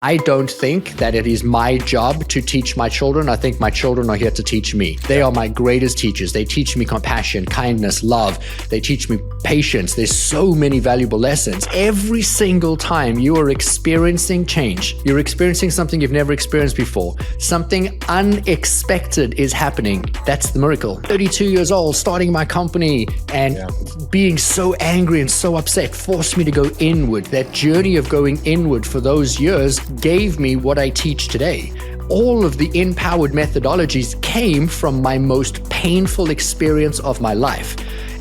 I don't think that it is my job to teach my children. I think my children are here to teach me. They are my greatest teachers. They teach me compassion, kindness, love. They teach me patience. There's so many valuable lessons. Every single time you are experiencing change, you're experiencing something you've never experienced before. Something unexpected is happening. That's the miracle. 32 years old, starting my company and being so angry and so upset forced me to go inward. That journey of going inward for those years gave me what I teach today. All of the empowered methodologies came from my most painful experience of my life.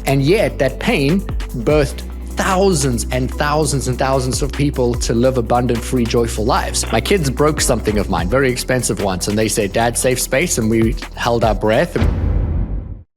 And yet that pain birthed thousands and thousands and thousands of people to live abundant, free, joyful lives. My kids broke something of mine, very expensive once, and they said, "Dad, safe space," and we held our breath.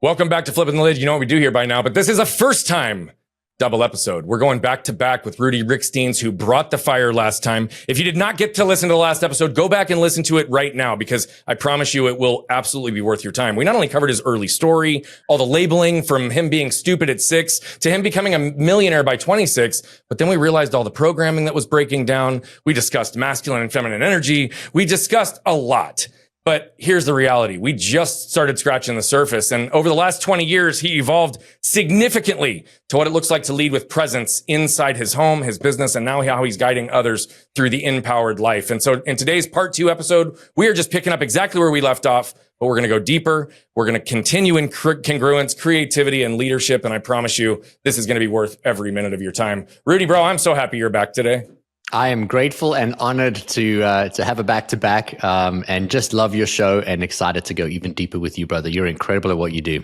Welcome back to Flipping the Lid. You know what we do here by now, but this is a first time double episode. We're going back to back with Rudi Riekstins, who brought the fire last time. If you did not get to listen to the last episode, go back and listen to it right now, because I promise you it will absolutely be worth your time. We not only covered his early story, all the labeling from him being stupid at 6 to him becoming a millionaire by 26, but then we realized all the programming that was breaking down. We discussed masculine and feminine energy. We discussed a lot. But here's the reality. We just started scratching the surface. And over the last 20 years, he evolved significantly to what it looks like to lead with presence inside his home, his business, and now how he's guiding others through the empowered life. And so in today's part 2 episode, we are just picking up exactly where we left off, but we're going to go deeper. We're going to continue in congruence, creativity, and leadership. And I promise you, this is going to be worth every minute of your time. Rudi, bro, I'm so happy you're back today. I am grateful and honored to have a back-to-back and just love your show and excited to go even deeper with you, brother. You're incredible at what you do.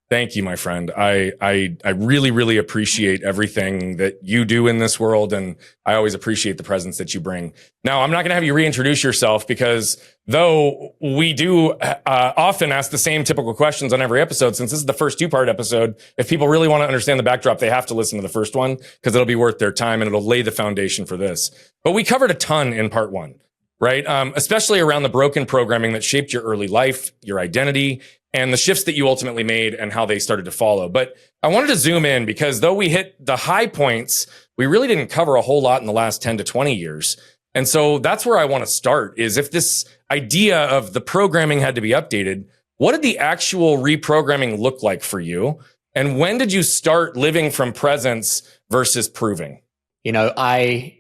Thank you, my friend. I really, really appreciate everything that you do in this world, and I always appreciate the presence that you bring. Now, I'm not going to have you reintroduce yourself, because though we do often ask the same typical questions on every episode, since this is the first 2-part episode, if people really want to understand the backdrop, they have to listen to the first one, because it'll be worth their time and it'll lay the foundation for this. But we covered a ton in part 1, right? Especially around the broken programming that shaped your early life, your identity, and the shifts that you ultimately made and how they started to follow. But I wanted to zoom in, because though we hit the high points, we really didn't cover a whole lot in the last 10 to 20 years. And so that's where I want to start, is if this idea of the programming had to be updated, what did the actual reprogramming look like for you? And when did you start living from presence versus proving? You know, I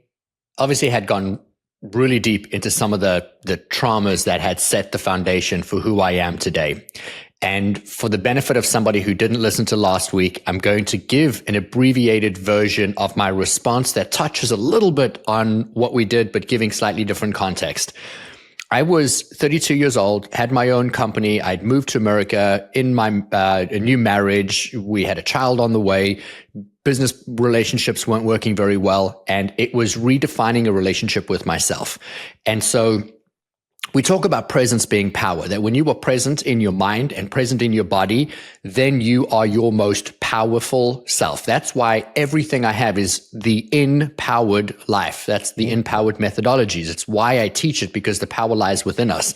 obviously had gone really deep into some of the traumas that had set the foundation for who I am today. And for the benefit of somebody who didn't listen to last week, I'm going to give an abbreviated version of my response that touches a little bit on what we did, but giving slightly different context. I was 32 years old, had my own company. I'd moved to America in my a new marriage. We had a child on the way. Business relationships weren't working very well, and it was redefining a relationship with myself. And so we talk about presence being power, that when you are present in your mind and present in your body, then you are your most powerful self. That's why everything I have is the empowered life. That's the empowered methodologies. It's why I teach it, because the power lies within us.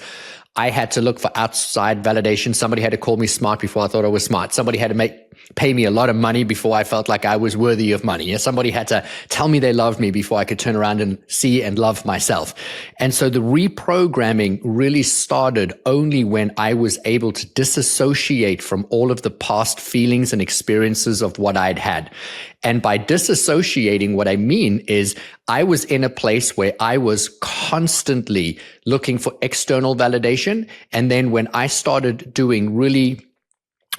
I had to look for outside validation. Somebody had to call me smart before I thought I was smart. Somebody had to pay me a lot of money before I felt like I was worthy of money. Somebody had to tell me they loved me before I could turn around and see and love myself. And so the reprogramming really started only when I was able to disassociate from all of the past feelings and experiences of what I'd had. And by disassociating, what I mean is I was in a place where I was constantly looking for external validation. And then when I started doing really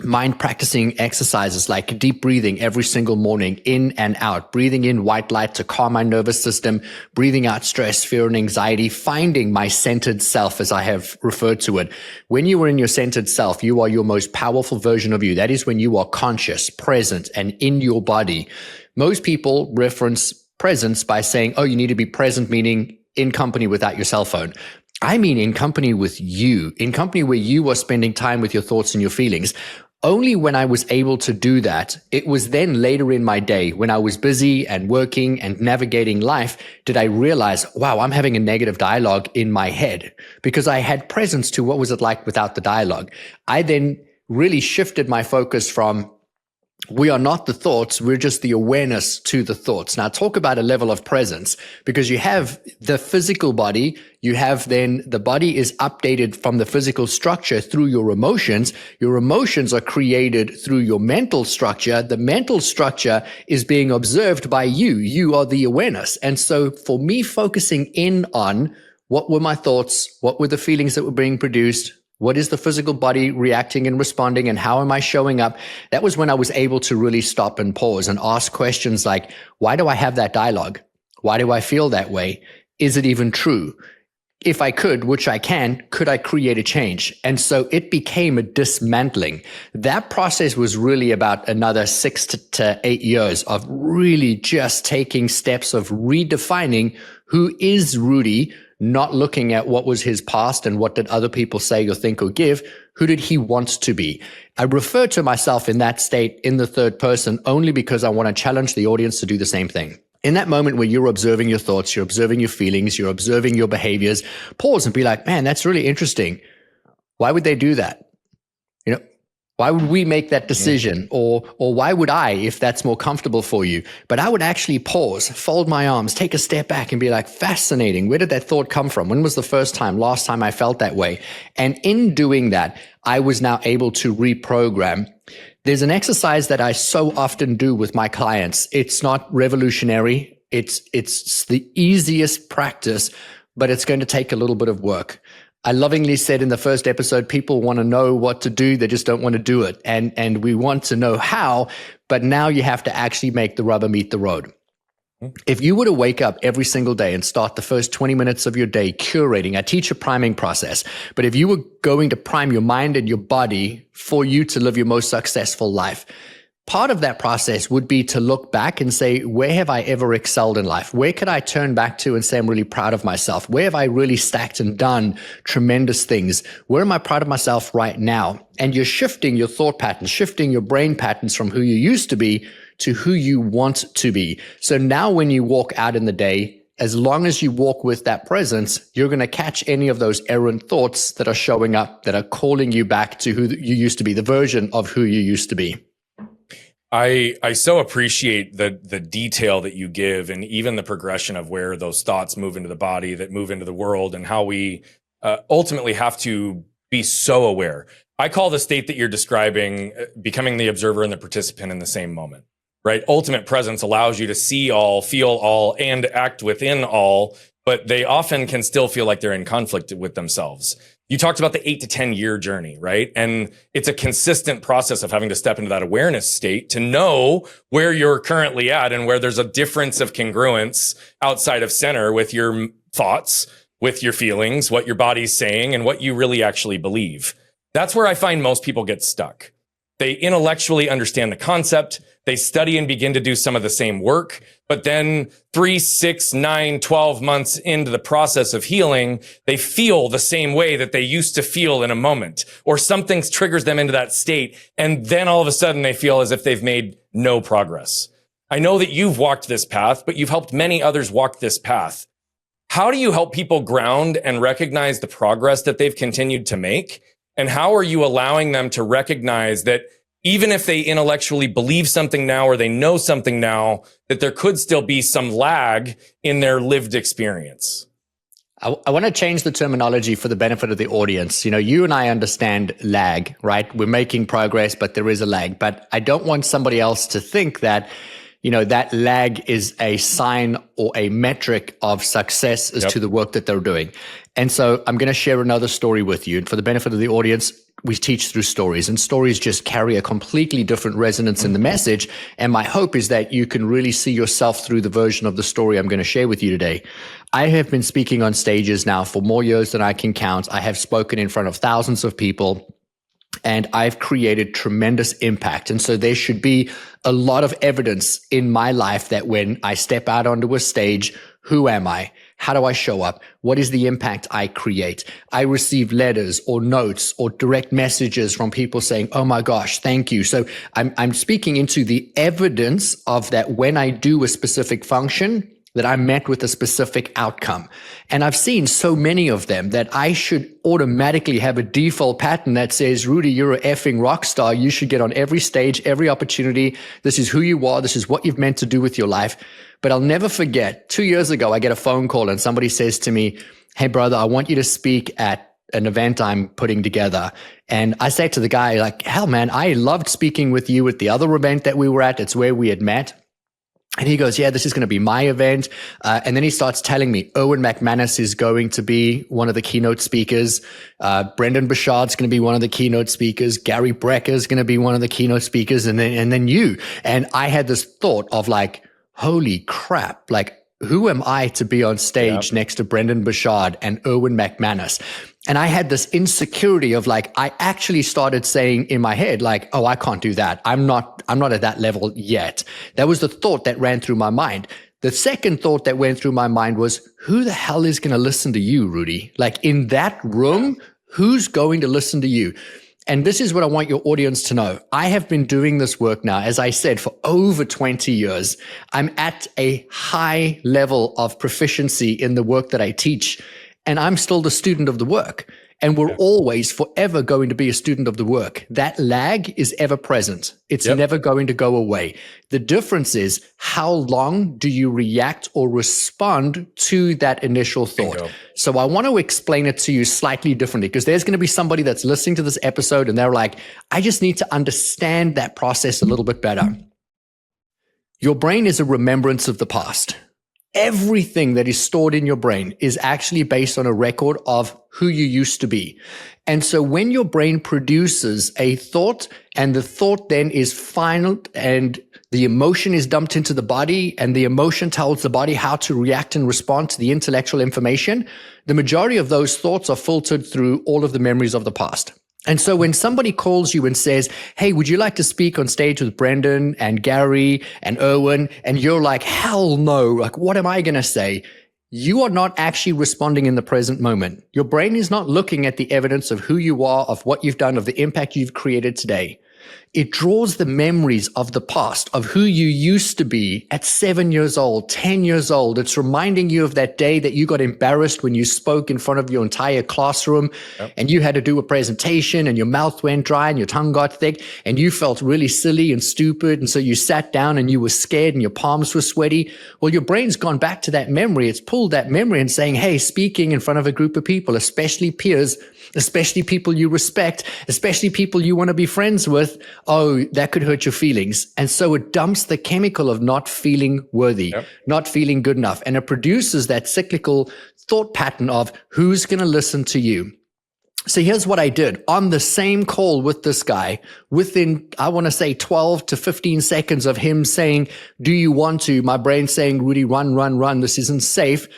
mind practicing exercises like deep breathing every single morning, in and out, breathing in white light to calm my nervous system, breathing out stress, fear, and anxiety, finding my centered self, as I have referred to it. When you are in your centered self, you are your most powerful version of you. That is when you are conscious, present, and in your body. Most people reference presence by saying, oh, you need to be present, meaning in company without your cell phone. I mean in company with you, in company where you are spending time with your thoughts and your feelings. Only when I was able to do that, it was then later in my day when I was busy and working and navigating life, did I realize, wow, I'm having a negative dialogue in my head, because I had presence to what was it like without the dialogue. I then really shifted my focus from we are not the thoughts. We're just the awareness to the thoughts. Now talk about a level of presence, because you have the physical body. You have then the body is updated from the physical structure through your emotions. Your emotions are created through your mental structure. The mental structure is being observed by you. You are the awareness. And so for me, focusing in on what were my thoughts, what were the feelings that were being produced, what is the physical body reacting and responding, and how am I showing up? That was when I was able to really stop and pause and ask questions like, why do I have that dialogue? Why do I feel that way? Is it even true? If I could, which I can, could I create a change? And so it became a dismantling. That process was really about another 6 to 8 years of really just taking steps of redefining who is Rudi, not looking at what was his past and what did other people say or think or give. Who did he want to be? I refer to myself in that state in the third person only because I want to challenge the audience to do the same thing. In that moment where you're observing your thoughts, you're observing your feelings, you're observing your behaviors, pause and be like, man, that's really interesting. Why would they do that? You know, why would we make that decision? Or why would I, if that's more comfortable for you? But I would actually pause, fold my arms, take a step back and be like, fascinating. Where did that thought come from? When was the last time I felt that way? And in doing that, I was now able to reprogram. There's an exercise that I so often do with my clients. It's not revolutionary. It's the easiest practice, but it's going to take a little bit of work. I lovingly said in the first episode, people want to know what to do. They just don't want to do it. And we want to know how, but now you have to actually make the rubber meet the road. If you were to wake up every single day and start the first 20 minutes of your day curating, I teach a priming process, but if you were going to prime your mind and your body for you to live your most successful life, part of that process would be to look back and say, where have I ever excelled in life? Where could I turn back to and say, I'm really proud of myself? Where have I really stacked and done tremendous things? Where am I proud of myself right now? And you're shifting your thought patterns, shifting your brain patterns from who you used to be to who you want to be. So now when you walk out in the day, as long as you walk with that presence, you're going to catch any of those errant thoughts that are showing up, that are calling you back to who you used to be, the version of who you used to be. I so appreciate the detail that you give, and even the progression of where those thoughts move into the body, that move into the world, and how we ultimately have to be so aware. I call the state that you're describing becoming the observer and the participant in the same moment, right? Ultimate presence allows you to see all, feel all, and act within all, but they often can still feel like they're in conflict with themselves. You talked about the 8 to 10 year journey, right? And it's a consistent process of having to step into that awareness state to know where you're currently at and where there's a difference of congruence outside of center with your thoughts, with your feelings, what your body's saying, and what you really actually believe. That's where I find most people get stuck. They intellectually understand the concept. They study and begin to do some of the same work. But then 3, 6, 9, 12 months into the process of healing, they feel the same way that they used to feel in a moment, or something triggers them into that state. And then all of a sudden they feel as if they've made no progress. I know that you've walked this path, but you've helped many others walk this path. How do you help people ground and recognize the progress that they've continued to make? And how are you allowing them to recognize that even if they intellectually believe something now or they know something now, that there could still be some lag in their lived experience? I want to change the terminology for the benefit of the audience. You know, you and I understand lag, right? We're making progress, but there is a lag. But I don't want somebody else to think that, you know, that lag is a sign or a metric of success as to the work that they're doing. And so I'm going to share another story with you. And for the benefit of the audience, we teach through stories, and stories just carry a completely different resonance in the message. And my hope is that you can really see yourself through the version of the story I'm going to share with you today. I have been speaking on stages now for more years than I can count. I have spoken in front of thousands of people, and I've created tremendous impact. And so there should be a lot of evidence in my life that when I step out onto a stage, who am I? How do I show up? What is the impact I create? I receive letters or notes or direct messages from people saying, oh my gosh, thank you. So I'm speaking into the evidence of that when I do a specific function, that I'm met with a specific outcome. And I've seen so many of them that I should automatically have a default pattern that says, Rudi, you're a effing rock star. You should get on every stage, every opportunity. This is who you are. This is what you've meant to do with your life. But I'll never forget, 2 years ago, I get a phone call and somebody says to me, hey, brother, I want you to speak at an event I'm putting together. And I say to the guy, like, hell, man, I loved speaking with you at the other event that we were at. It's where we had met. And he goes, yeah, this is going to be my event. And then he starts telling me, Erwin McManus is going to be one of the keynote speakers. Brendon Burchard's going to be one of the keynote speakers. Gary Brecker is going to be one of the keynote speakers. And then you. And I had this thought of like, holy crap, like, who am I to be on stage next to Brendon Burchard and Erwin McManus? And I had this insecurity of like, I actually started saying in my head, like, oh, I can't do that. I'm not at that level yet. That was the thought that ran through my mind. The second thought that went through my mind was, who the hell is going to listen to you, Rudi? Like in that room, who's going to listen to you? And this is what I want your audience to know. I have been doing this work now, as I said, for over 20 years. I'm at a high level of proficiency in the work that I teach, and I'm still the student of the work. And we're always forever going to be a student of the work. That lag is ever present. It's never going to go away. The difference is, how long do you react or respond to that initial thought? Bingo. So I want to explain it to you slightly differently, because there's going to be somebody that's listening to this episode and they're like, I just need to understand that process a little bit better. Your brain is a remembrance of the past. Everything that is stored in your brain is actually based on a record of who you used to be. And so when your brain produces a thought and the thought then is final and the emotion is dumped into the body and the emotion tells the body how to react and respond to the intellectual information, the majority of those thoughts are filtered through all of the memories of the past. And so when somebody calls you and says, hey, would you like to speak on stage with Brendon and Gary and Erwin? And you're like, hell no, like, what am I going to say? You are not actually responding in the present moment. Your brain is not looking at the evidence of who you are, of what you've done, of the impact you've created today. It draws the memories of the past, of who you used to be at 7 years old, 10 years old. It's reminding you of that day that you got embarrassed when you spoke in front of your entire classroom and you had to do a presentation and your mouth went dry and your tongue got thick and you felt really silly and stupid. And so you sat down and you were scared and your palms were sweaty. Well, your brain's gone back to that memory. It's pulled that memory and saying, hey, speaking in front of a group of people, especially peers, especially people you respect, especially people you want to be friends with, oh, that could hurt your feelings. And so it dumps the chemical of not feeling worthy, not feeling good enough. And it produces that cyclical thought pattern of who's going to listen to you. So here's what I did on the same call with this guy. Within, I want to say 12 to 15 seconds of him saying, do you want to? My brain saying, Rudi, run, run, run. This isn't safe.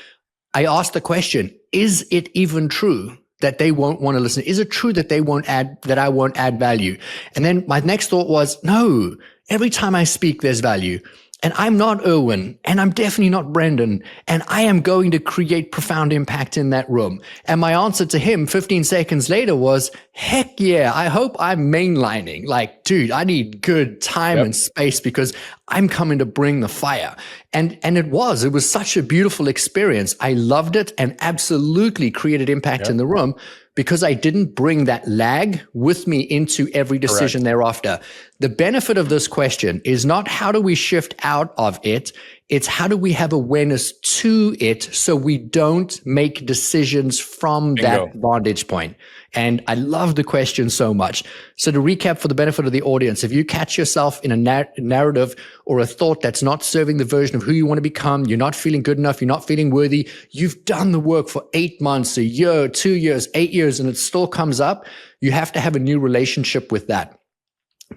I asked the question, is it even true that they won't want to listen? Is it true that I won't add value? And then my next thought was, no, every time I speak, there's value. And I'm not Erwin, and I'm definitely not Brendon, and I am going to create profound impact in that room. And my answer to him 15 seconds later was, heck yeah, I hope I'm mainlining. Like, dude, I need good time and space because I'm coming to bring the fire. And it was such a beautiful experience. I loved it and absolutely created impact in the room because I didn't bring that lag with me into every decision thereafter. The benefit of this question is not how do we shift out of it, it's how do we have awareness to it so we don't make decisions from that vantage point. And I love the question so much. So to recap for the benefit of the audience, if you catch yourself in a narrative or a thought that's not serving the version of who you want to become, you're not feeling good enough, you're not feeling worthy, you've done the work for 8 months, a year, 2 years, 8 years, and it still comes up, you have to have a new relationship with that.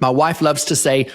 My wife loves to say,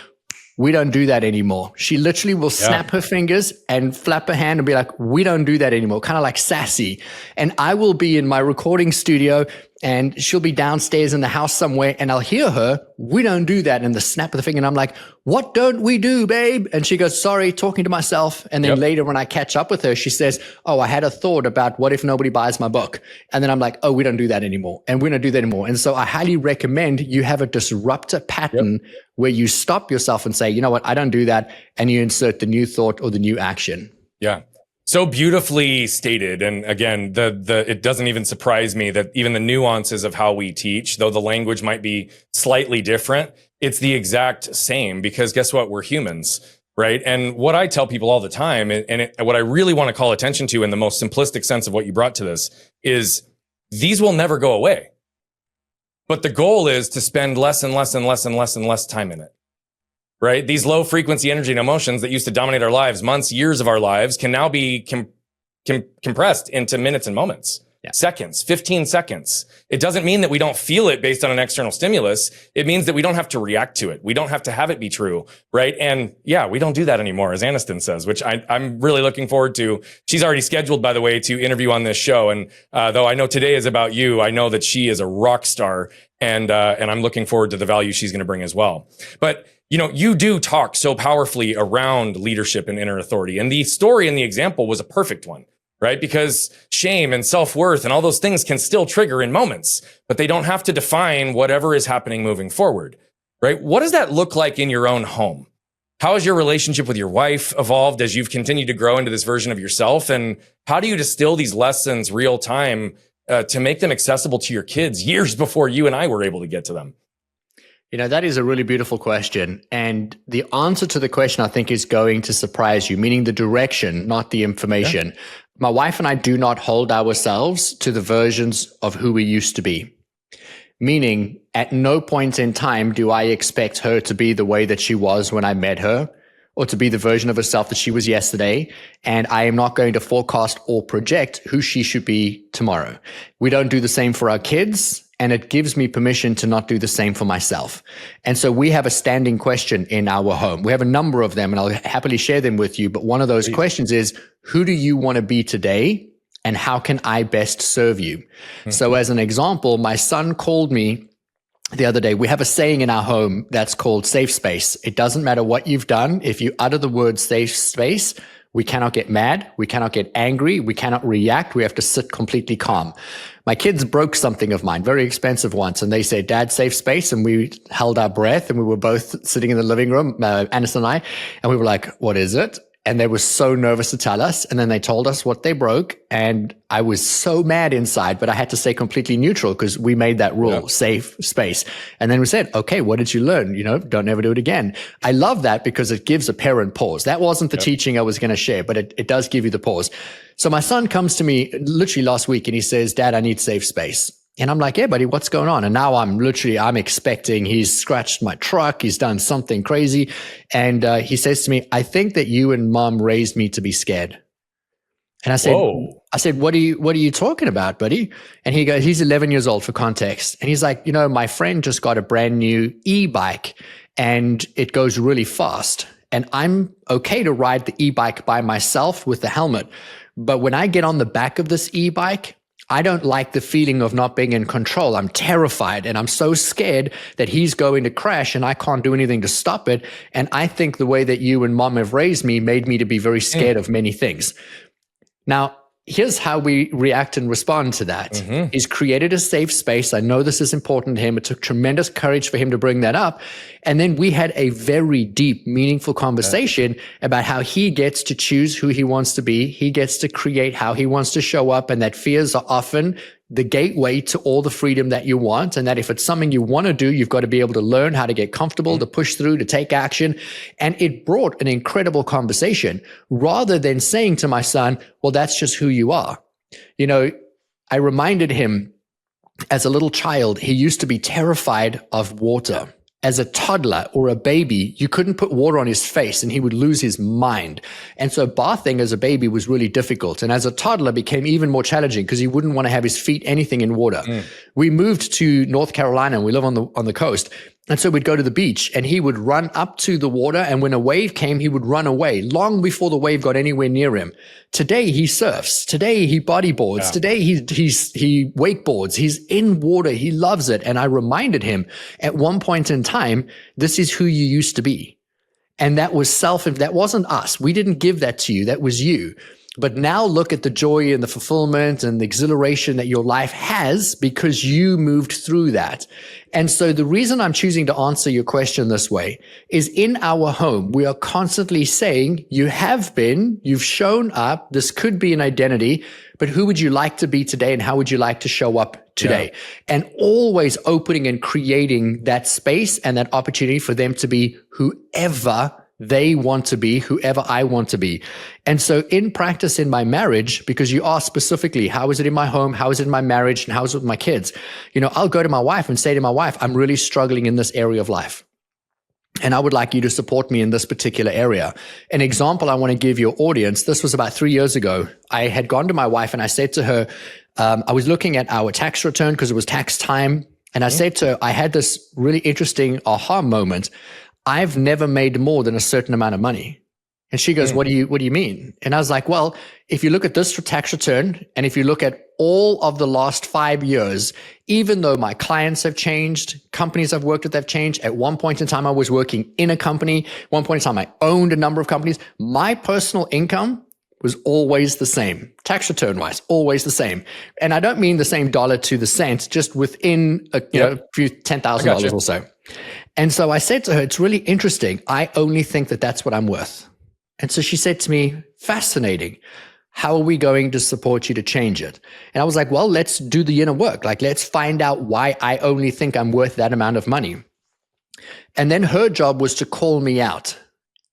we don't do that anymore. She literally will snap her fingers and flap her hand and be like, we don't do that anymore, kind of like sassy. And I will be in my recording studio and she'll be downstairs in the house somewhere and I'll hear her, we don't do that. And the snap of the finger. And I'm like, what don't we do, babe? And she goes, sorry, talking to myself. And then later when I catch up with her, she says, oh, I had a thought about what if nobody buys my book? And then I'm like, oh, we don't do that anymore. And we don't do that anymore. And so I highly recommend you have a disruptor pattern where you stop yourself and say, you know what, I don't do that. And you insert the new thought or the new action. Yeah. So beautifully stated. And again, it doesn't even surprise me that even the nuances of how we teach, though the language might be slightly different, it's the exact same, because guess what? We're humans, right? And what I tell people all the time, what I really want to call attention to in the most simplistic sense of what you brought to this, is these will never go away. But the goal is to spend less and less and less and less and less time in it. Right? These low frequency energy and emotions that used to dominate our lives, months, years of our lives, can now be compressed into minutes and moments, seconds, 15 seconds. It doesn't mean that we don't feel it based on an external stimulus. It means that we don't have to react to it. We don't have to have it be true. Right? And yeah, we don't do that anymore, as Aniston says, which I'm really looking forward to. She's already scheduled, by the way, to interview on this show. And though I know today is about you, I know that she is a rock star, and I'm looking forward to the value she's going to bring as well. But you know, you do talk so powerfully around leadership and inner authority. And the story and the example was a perfect one, right? Because shame and self-worth and all those things can still trigger in moments, but they don't have to define whatever is happening moving forward, right? What does that look like in your own home? How has your relationship with your wife evolved as you've continued to grow into this version of yourself? And how do you distill these lessons real time to make them accessible to your kids years before you and I were able to get to them? You know, that is a really beautiful question. And the answer to the question, I think, is going to surprise you, meaning the direction, not the information. Yeah. My wife and I do not hold ourselves to the versions of who we used to be. Meaning, at no point in time do I expect her to be the way that she was when I met her, or to be the version of herself that she was yesterday. And I am not going to forecast or project who she should be tomorrow. We don't do the same for our kids. And it gives me permission to not do the same for myself. And so we have a standing question in our home. We have a number of them, and I'll happily share them with you. But one of those questions is, who do you want to be today? And how can I best serve you? Mm-hmm. So as an example, my son called me the other day. We have a saying in our home that's called safe space. It doesn't matter what you've done. If you utter the word safe space, we cannot get mad. We cannot get angry. We cannot react. We have to sit completely calm. My kids broke something of mine, very expensive once, and they said, "Dad, safe space." And we held our breath, and we were both sitting in the living room, Aniston and I, and we were like, "What is it?" And they were so nervous to tell us. And then they told us what they broke. And I was so mad inside, but I had to stay completely neutral because we made that rule, safe space. And then we said, okay, what did you learn? You know, don't ever do it again. I love that because it gives a parent pause. That wasn't the teaching I was going to share, but it does give you the pause. So my son comes to me literally last week and he says, "Dad, I need safe space." And I'm like, "Yeah, buddy, what's going on?" And now I'm expecting he's scratched my truck. He's done something crazy. And he says to me, "I think that you and Mom raised me to be scared." And I said, "Whoa." I said, what are you talking about, buddy?" And he goes, he's 11 years old for context. And he's like, "You know, my friend just got a brand new e-bike and it goes really fast. And I'm okay to ride the e-bike by myself with the helmet. But when I get on the back of this e-bike, I don't like the feeling of not being in control. I'm terrified and I'm so scared that he's going to crash and I can't do anything to stop it. And I think the way that you and Mom have raised me made me to be very scared of many things." Now, here's how we react and respond to that. Mm-hmm. He's created a safe space. I know this is important to him. It took tremendous courage for him to bring that up. And then we had a very deep, meaningful conversation about how he gets to choose who he wants to be. He gets to create how he wants to show up, and that fears are often the gateway to all the freedom that you want. And that if it's something you want to do, you've got to be able to learn how to get comfortable, to push through, to take action. And it brought an incredible conversation rather than saying to my son, "Well, that's just who you are." You know, I reminded him as a little child, he used to be terrified of water. As a toddler or a baby, you couldn't put water on his face and he would lose his mind. And so bathing as a baby was really difficult. And as a toddler became even more challenging because he wouldn't want to have his feet anything in water. We moved to North Carolina and we live on the coast. And so we'd go to the beach and he would run up to the water. And when a wave came, he would run away long before the wave got anywhere near him. Today he surfs. Today he bodyboards. Yeah. Today he wakeboards. He's in water. He loves it. And I reminded him at one point in time, this is who you used to be. And that was that wasn't us. We didn't give that to you. That was you. But now look at the joy and the fulfillment and the exhilaration that your life has because you moved through that. And so the reason I'm choosing to answer your question this way is in our home, we are constantly saying, you have been, you've shown up, this could be an identity, but who would you like to be today and how would you like to show up today? Yeah. And always opening and creating that space and that opportunity for them to be whoever they want to be, whoever I want to be. And so in practice in my marriage, because you asked specifically, how is it in my home? How is it in my marriage? And how is it with my kids? I'll go to my wife and say to my wife, I'm really struggling in this area of life. And I would like you to support me in this particular area. An example I want to give your audience, this was about 3 years ago. I had gone to my wife and I said to her, I was looking at our tax return because it was tax time. And I said to her, I had this really interesting aha moment. I've never made more than a certain amount of money. And she goes, what do you mean? And I was like, well, if you look at this tax return, and if you look at all of the last 5 years, even though my clients have changed, companies I've worked with have changed, at one point in time, I was working in a company. One point in time, I owned a number of companies. My personal income was always the same, tax return wise, always the same. And I don't mean the same dollar to the cent, just within a few $10,000 or so. And so I said to her, it's really interesting. I only think that that's what I'm worth. And so she said to me, fascinating. How are we going to support you to change it? And I was like, well, let's do the inner work. Like, let's find out why I only think I'm worth that amount of money. And then her job was to call me out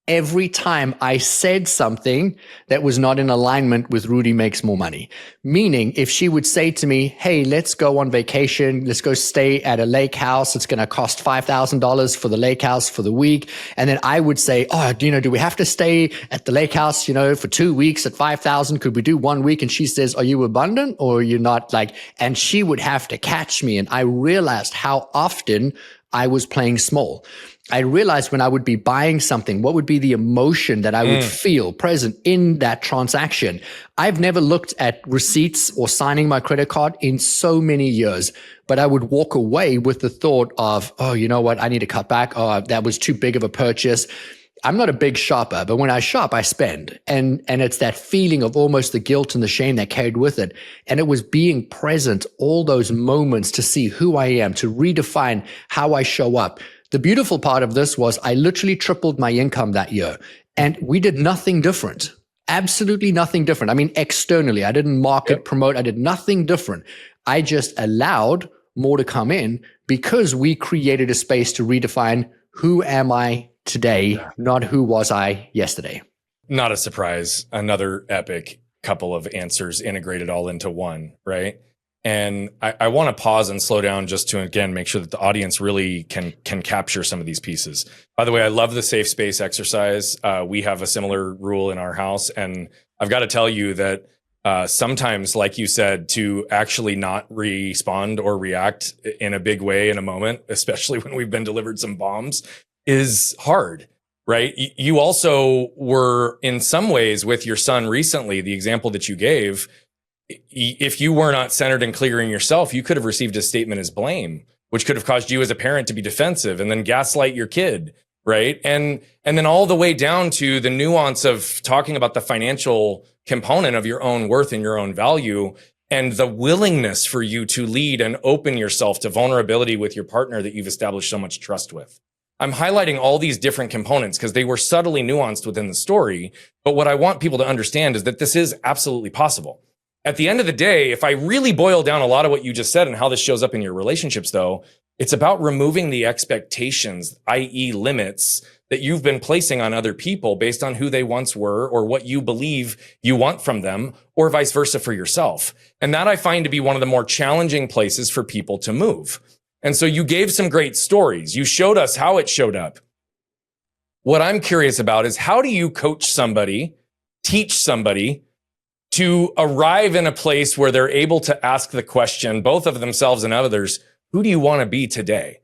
every time I said something that was not in alignment with Rudi makes more money. Meaning, if she would say to me, hey, let's go on vacation, let's go stay at a lake house. It's going to cost $5,000 for the lake house for the week. And then I would say, oh, do we have to stay at the lake house, for 2 weeks at 5,000? Could we do 1 week? And she says, are you abundant or are you not? And she would have to catch me. And I realized how often I was playing small. I realized when I would be buying something, what would be the emotion that I would feel present in that transaction. I've never looked at receipts or signing my credit card in so many years, but I would walk away with the thought of, oh, you know what? I need to cut back. Oh, that was too big of a purchase. I'm not a big shopper, but when I shop, I spend. And it's that feeling of almost the guilt and the shame that carried with it. And it was being present all those moments to see who I am, to redefine how I show up. The beautiful part of this was I literally tripled my income that year and we did nothing different. Absolutely nothing different. I mean, externally, I didn't market, promote. I did nothing different. I just allowed more to come in because we created a space to redefine who am I today, not who was I yesterday. Not a surprise. Another epic couple of answers integrated all into one, right? And I want to pause and slow down just to, again, make sure that the audience really can capture some of these pieces. By the way, I love the safe space exercise. We have a similar rule in our house. And I've got to tell you that sometimes, like you said, to actually not respond or react in a big way in a moment, especially when we've been delivered some bombs, is hard, right? You also were in some ways with your son recently, the example that you gave, if you were not centered and clear in yourself, you could have received a statement as blame, which could have caused you as a parent to be defensive and then gaslight your kid, right? And then all the way down to the nuance of talking about the financial component of your own worth and your own value and the willingness for you to lead and open yourself to vulnerability with your partner that you've established so much trust with. I'm highlighting all these different components because they were subtly nuanced within the story. But what I want people to understand is that this is absolutely possible. At the end of the day, if I really boil down a lot of what you just said and how this shows up in your relationships, though, it's about removing the expectations, i.e. limits that you've been placing on other people based on who they once were or what you believe you want from them or vice versa for yourself. And that I find to be one of the more challenging places for people to move. And so you gave some great stories. You showed us how it showed up. What I'm curious about is how do you coach somebody, teach somebody to arrive in a place where they're able to ask the question, both of themselves and others, who do you want to be today?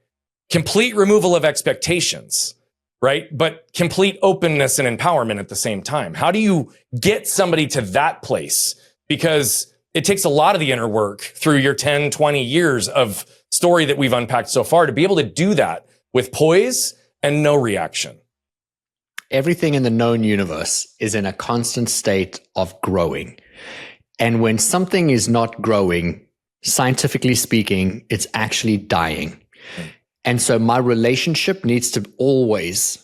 Complete removal of expectations, right? But complete openness and empowerment at the same time. How do you get somebody to that place? Because it takes a lot of the inner work through your 10, 20 years of story that we've unpacked so far to be able to do that with poise and no reaction. Everything in the known universe is in a constant state of growing. And when something is not growing, scientifically speaking, it's actually dying. And so my relationship needs to always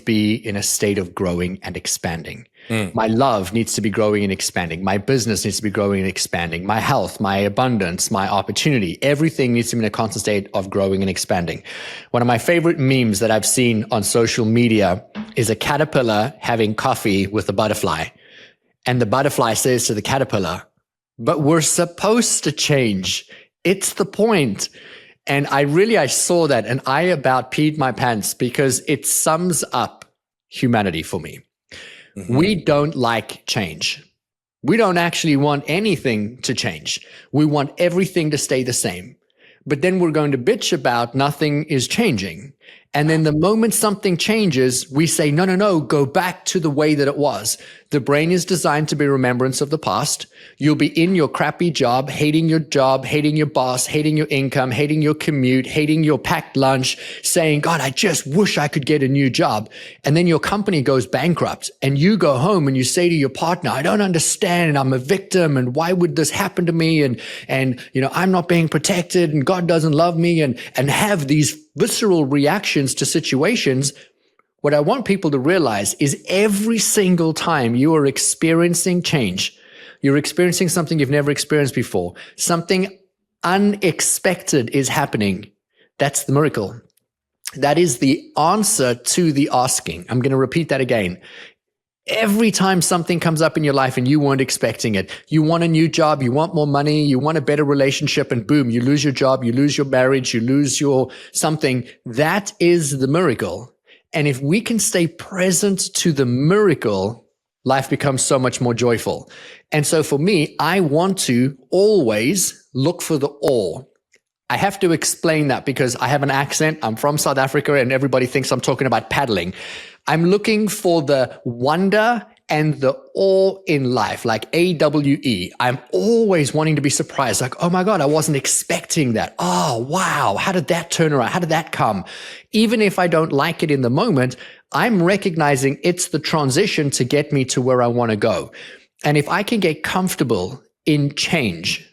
be in a state of growing and expanding. My love needs to be growing and expanding. My business needs to be growing and expanding. My health, my abundance, my opportunity, everything needs to be in a constant state of growing and expanding. One of my favorite memes that I've seen on social media is a caterpillar having coffee with a butterfly. And the butterfly says to the caterpillar, but we're supposed to change. It's the point. And I saw that and I about peed my pants because it sums up humanity for me. We don't like change. We don't actually want anything to change. We want everything to stay the same. But then we're going to bitch about nothing is changing. And then the moment something changes, we say, no, go back to the way that it was. The brain is designed to be remembrance of the past. You'll be in your crappy job, hating your boss, hating your income, hating your commute, hating your packed lunch, saying, God, I just wish I could get a new job. And then your company goes bankrupt and you go home and you say to your partner, I don't understand. I'm a victim. And why would this happen to me? And I'm not being protected and God doesn't love me and have these visceral reactions to situations. What I want people to realize is every single time you are experiencing change, you're experiencing something you've never experienced before, something unexpected is happening. That's the miracle. That is the answer to the asking. I'm going to repeat that again. Every time something comes up in your life and you weren't expecting it, you want a new job, you want more money, you want a better relationship, and boom, you lose your job, you lose your marriage, you lose your something. That is the miracle. And if we can stay present to the miracle, life becomes so much more joyful. And so for me, I want to always look for the awe. I have to explain that because I have an accent. I'm from South Africa and everybody thinks I'm talking about paddling. I'm looking for the wonder and the awe in life, like AWE. I'm always wanting to be surprised, like, oh my God, I wasn't expecting that. Oh, wow. How did that turn around? How did that come? Even if I don't like it in the moment, I'm recognizing it's the transition to get me to where I want to go. And if I can get comfortable in change,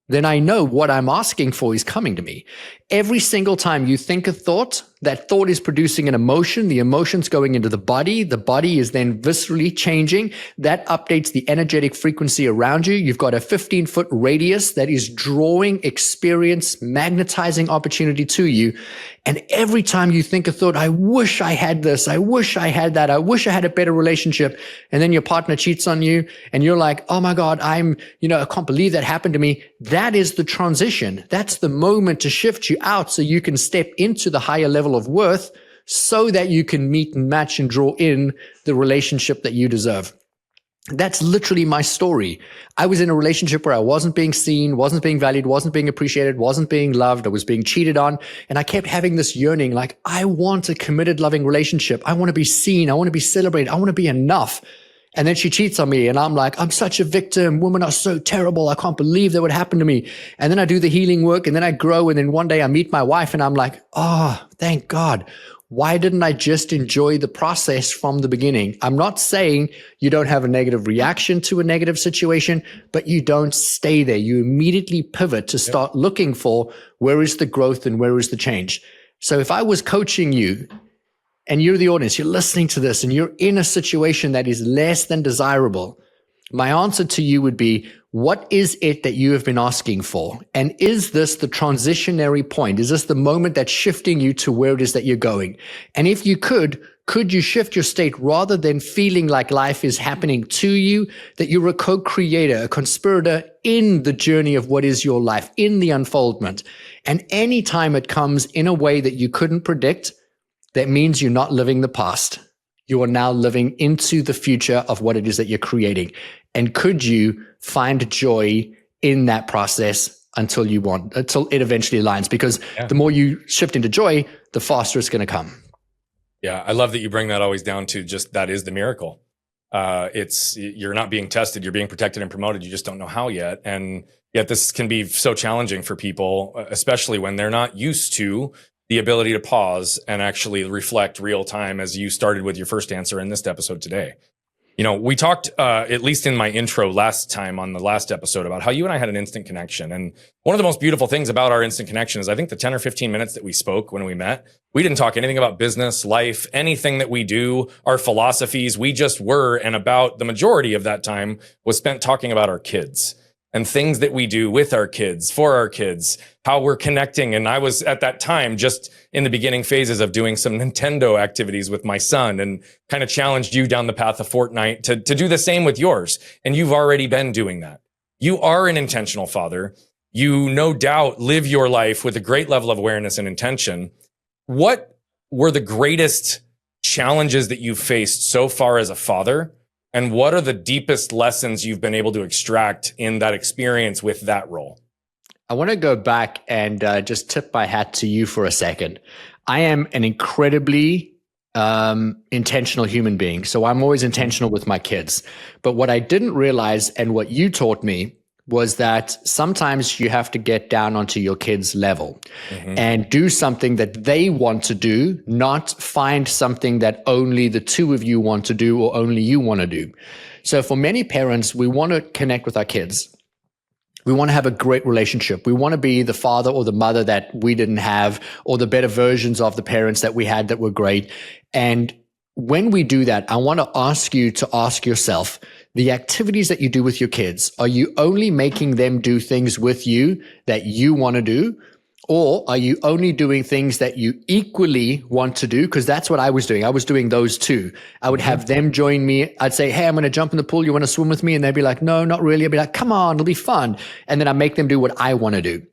then I know what I'm asking for is coming to me. Every single time you think a thought, that thought is producing an emotion. The emotion's going into the body. The body is then viscerally changing. That updates the energetic frequency around you. You've got a 15-foot radius that is drawing experience, magnetizing opportunity to you. And every time you think a thought, I wish I had this, I wish I had that, I wish I had a better relationship. And then your partner cheats on you and you're like, oh my God, I can't believe that happened to me. That is the transition. That's the moment to shift you out so you can step into the higher level of worth so that you can meet and match and draw in the relationship that you deserve. That's literally my story. I was in a relationship where I wasn't being seen, wasn't being valued, wasn't being appreciated, wasn't being loved. I was being cheated on. And I kept having this yearning, like, I want a committed, loving relationship. I want to be seen. I want to be celebrated. I want to be enough. And then she cheats on me and I'm like, I'm such a victim. Women are so terrible. I can't believe that would happen to me. And then I do the healing work and then I grow. And then one day I meet my wife and I'm like, oh, thank God. Why didn't I just enjoy the process from the beginning? I'm not saying you don't have a negative reaction to a negative situation, but you don't stay there. You immediately pivot to start looking for where is the growth and where is the change. So if I was coaching you, and you're the audience, you're listening to this and you're in a situation that is less than desirable, my answer to you would be, what is it that you have been asking for? And is this the transitionary point? Is this the moment that's shifting you to where it is that you're going? And if you could you shift your state rather than feeling like life is happening to you, that you're a co-creator, a conspirator in the journey of what is your life, in the unfoldment. And anytime it comes in a way that you couldn't predict, that means you're not living the past. You are now living into the future of what it is that you're creating. And could you find joy in that process until it eventually aligns? Because the more you shift into joy, the faster it's going to come. Yeah. I love that you bring that always down to just that is the miracle. You're not being tested. You're being protected and promoted. You just don't know how yet. And yet this can be so challenging for people, especially when they're not used to the ability to pause and actually reflect real time, as you started with your first answer in this episode today. You know, we talked, at least in my intro last time on the last episode, about how you and I had an instant connection. And one of the most beautiful things about our instant connection is I think the 10 or 15 minutes that we spoke when we met, we didn't talk anything about business, life, anything that we do, our philosophies. We just were. And about the majority of that time was spent talking about our kids and things that we do with our kids, for our kids, how we're connecting. And I was at that time just in the beginning phases of doing some Nintendo activities with my son, and kind of challenged you down the path of Fortnite to do the same with yours. And you've already been doing that. You are an intentional father. You no doubt live your life with a great level of awareness and intention. What were the greatest challenges that you've faced so far as a father? And what are the deepest lessons you've been able to extract in that experience with that role? I want to go back and just tip my hat to you for a second. I am an incredibly intentional human being. So I'm always intentional with my kids. But what I didn't realize, and what you taught me, was that sometimes you have to get down onto your kids' level and do something that they want to do, not find something that only the two of you want to do or only you want to do. So for many parents, we want to connect with our kids. We want to have a great relationship. We want to be the father or the mother that we didn't have, or the better versions of the parents that we had that were great. And when we do that, I want to ask you to ask yourself, the activities that you do with your kids, are you only making them do things with you that you want to do? Or are you only doing things that you equally want to do? Because that's what I was doing. I was doing those too. I would have them join me. I'd say, hey, I'm going to jump in the pool. You want to swim with me? And they'd be like, no, not really. I'd be like, come on, it'll be fun. And then I make them do what I want to do.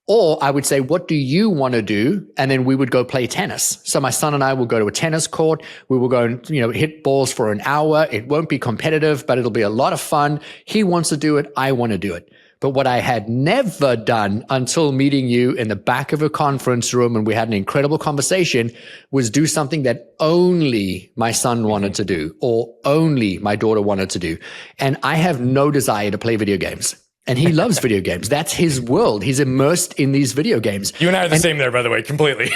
Or I would say, what do you want to do? And then we would go play tennis. So my son and I will go to a tennis court. We will go and, hit balls for an hour. It won't be competitive, but it'll be a lot of fun. He wants to do it. I want to do it. But what I had never done until meeting you in the back of a conference room, and we had an incredible conversation, was do something that only my son wanted to do, or only my daughter wanted to do. And I have no desire to play video games. And he loves video games. That's his world. He's immersed in these video games. You and I are the same there, by the way, completely.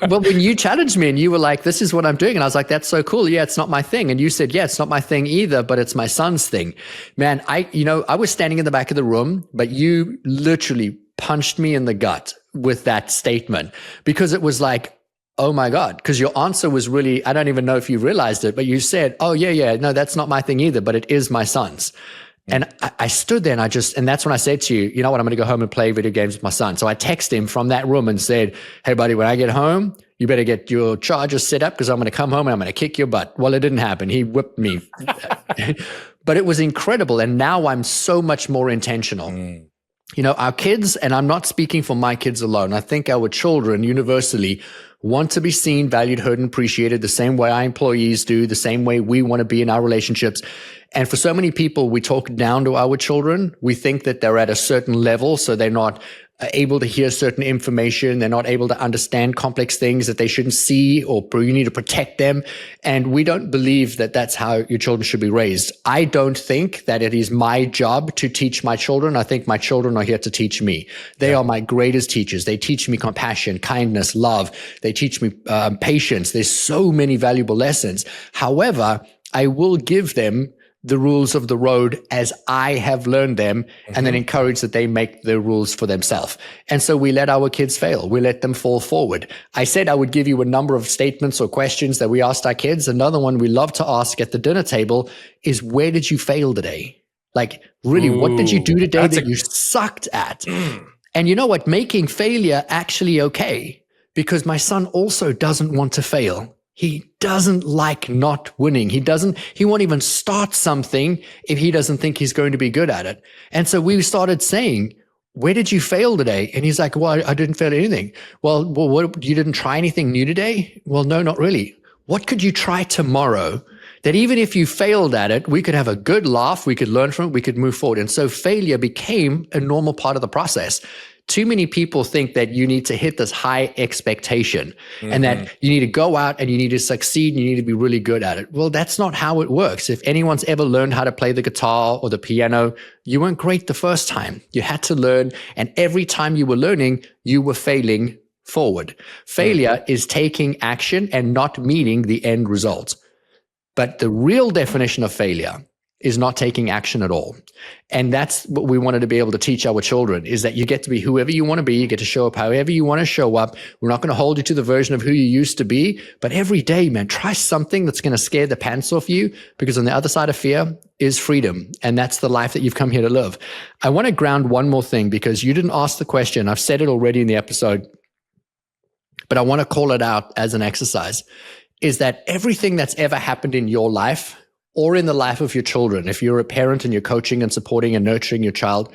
But when you challenged me and you were like, this is what I'm doing. And I was like, that's so cool. Yeah, it's not my thing. And you said, yeah, it's not my thing either, but it's my son's thing. Man, I was standing in the back of the room, but you literally punched me in the gut with that statement, because it was like, oh my God, because your answer was really, I don't even know if you realized it, but you said, oh yeah, no, that's not my thing either, but it is my son's. And I stood there and that's when I said to you, you know what, I'm going to go home and play video games with my son. So I texted him from that room and said, hey buddy, when I get home, you better get your charger set up, because I'm going to come home and I'm going to kick your butt. Well, it didn't happen. He whipped me. But it was incredible. And now I'm so much more intentional. Our kids, and I'm not speaking for my kids alone, I think our children universally want to be seen, valued, heard, and appreciated the same way our employees do, the same way we want to be in our relationships. And for so many people, we talk down to our children. We think that they're at a certain level, so they're not able to hear certain information. They're not able to understand complex things that they shouldn't see, or you need to protect them. And we don't believe that that's how your children should be raised. I don't think that it is my job to teach my children. I think my children are here to teach me. They are my greatest teachers. They teach me compassion, kindness, love. They teach me patience. There's so many valuable lessons. However, I will give them the rules of the road as I have learned them, and then encourage that they make the rules for themselves. And so we let our kids fail. We let them fall forward. I said I would give you a number of statements or questions that we asked our kids. Another one we love to ask at the dinner table is, where did you fail today? Like, really, what did you do today that you sucked at? And you know what? Making failure actually okay, because my son also doesn't want to fail. He doesn't like not winning. He won't even start something if he doesn't think he's going to be good at it. And so we started saying, where did you fail today? And he's like, well, I didn't fail at anything. Well, what, you didn't try anything new today? Well, no, not really. What could you try tomorrow that even if you failed at it, we could have a good laugh, we could learn from it, we could move forward? And so failure became a normal part of the process. Too many people think that you need to hit this high expectation and that you need to go out and you need to succeed and you need to be really good at it. Well, that's not how it works. If anyone's ever learned how to play the guitar or the piano, you weren't great the first time. You had to learn. And every time you were learning, you were failing forward. Failure is taking action and not meeting the end result. But the real definition of failure is not taking action at all. And that's what we wanted to be able to teach our children, is that you get to be whoever you want to be. You get to show up however you want to show up. We're not going to hold you to the version of who you used to be. But every day, man, try something that's going to scare the pants off you, because on the other side of fear is freedom. And that's the life that you've come here to live. I want to ground one more thing, because you didn't ask the question. I've said it already in the episode, but I want to call it out as an exercise, is that everything that's ever happened in your life or in the life of your children, if you're a parent and you're coaching and supporting and nurturing your child,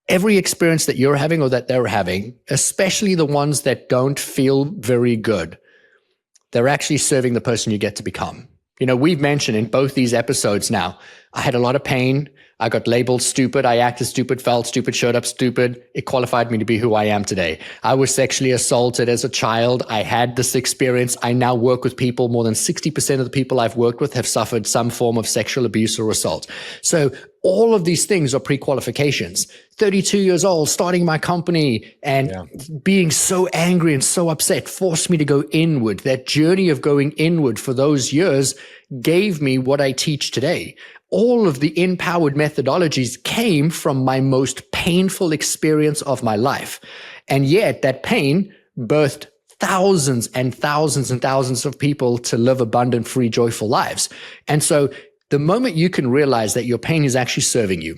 every experience that you're having or that they're having, especially the ones that don't feel very good, they're actually serving the person you get to become. You know, we've mentioned in both these episodes now, I had a lot of pain. I got labeled stupid. I acted stupid, felt stupid, showed up stupid. It qualified me to be who I am today. I was sexually assaulted as a child. I had this experience. I now work with people. More than 60% of the people I've worked with have suffered some form of sexual abuse or assault. So all of these things are pre-qualifications. 32 years old, starting my company, and being so angry and so upset forced me to go inward. That journey of going inward for those years gave me what I teach today. All of the empowered methodologies came from my most painful experience of my life. And yet that pain birthed thousands and thousands and thousands of people to live abundant, free, joyful lives. And so the moment you can realize that your pain is actually serving you,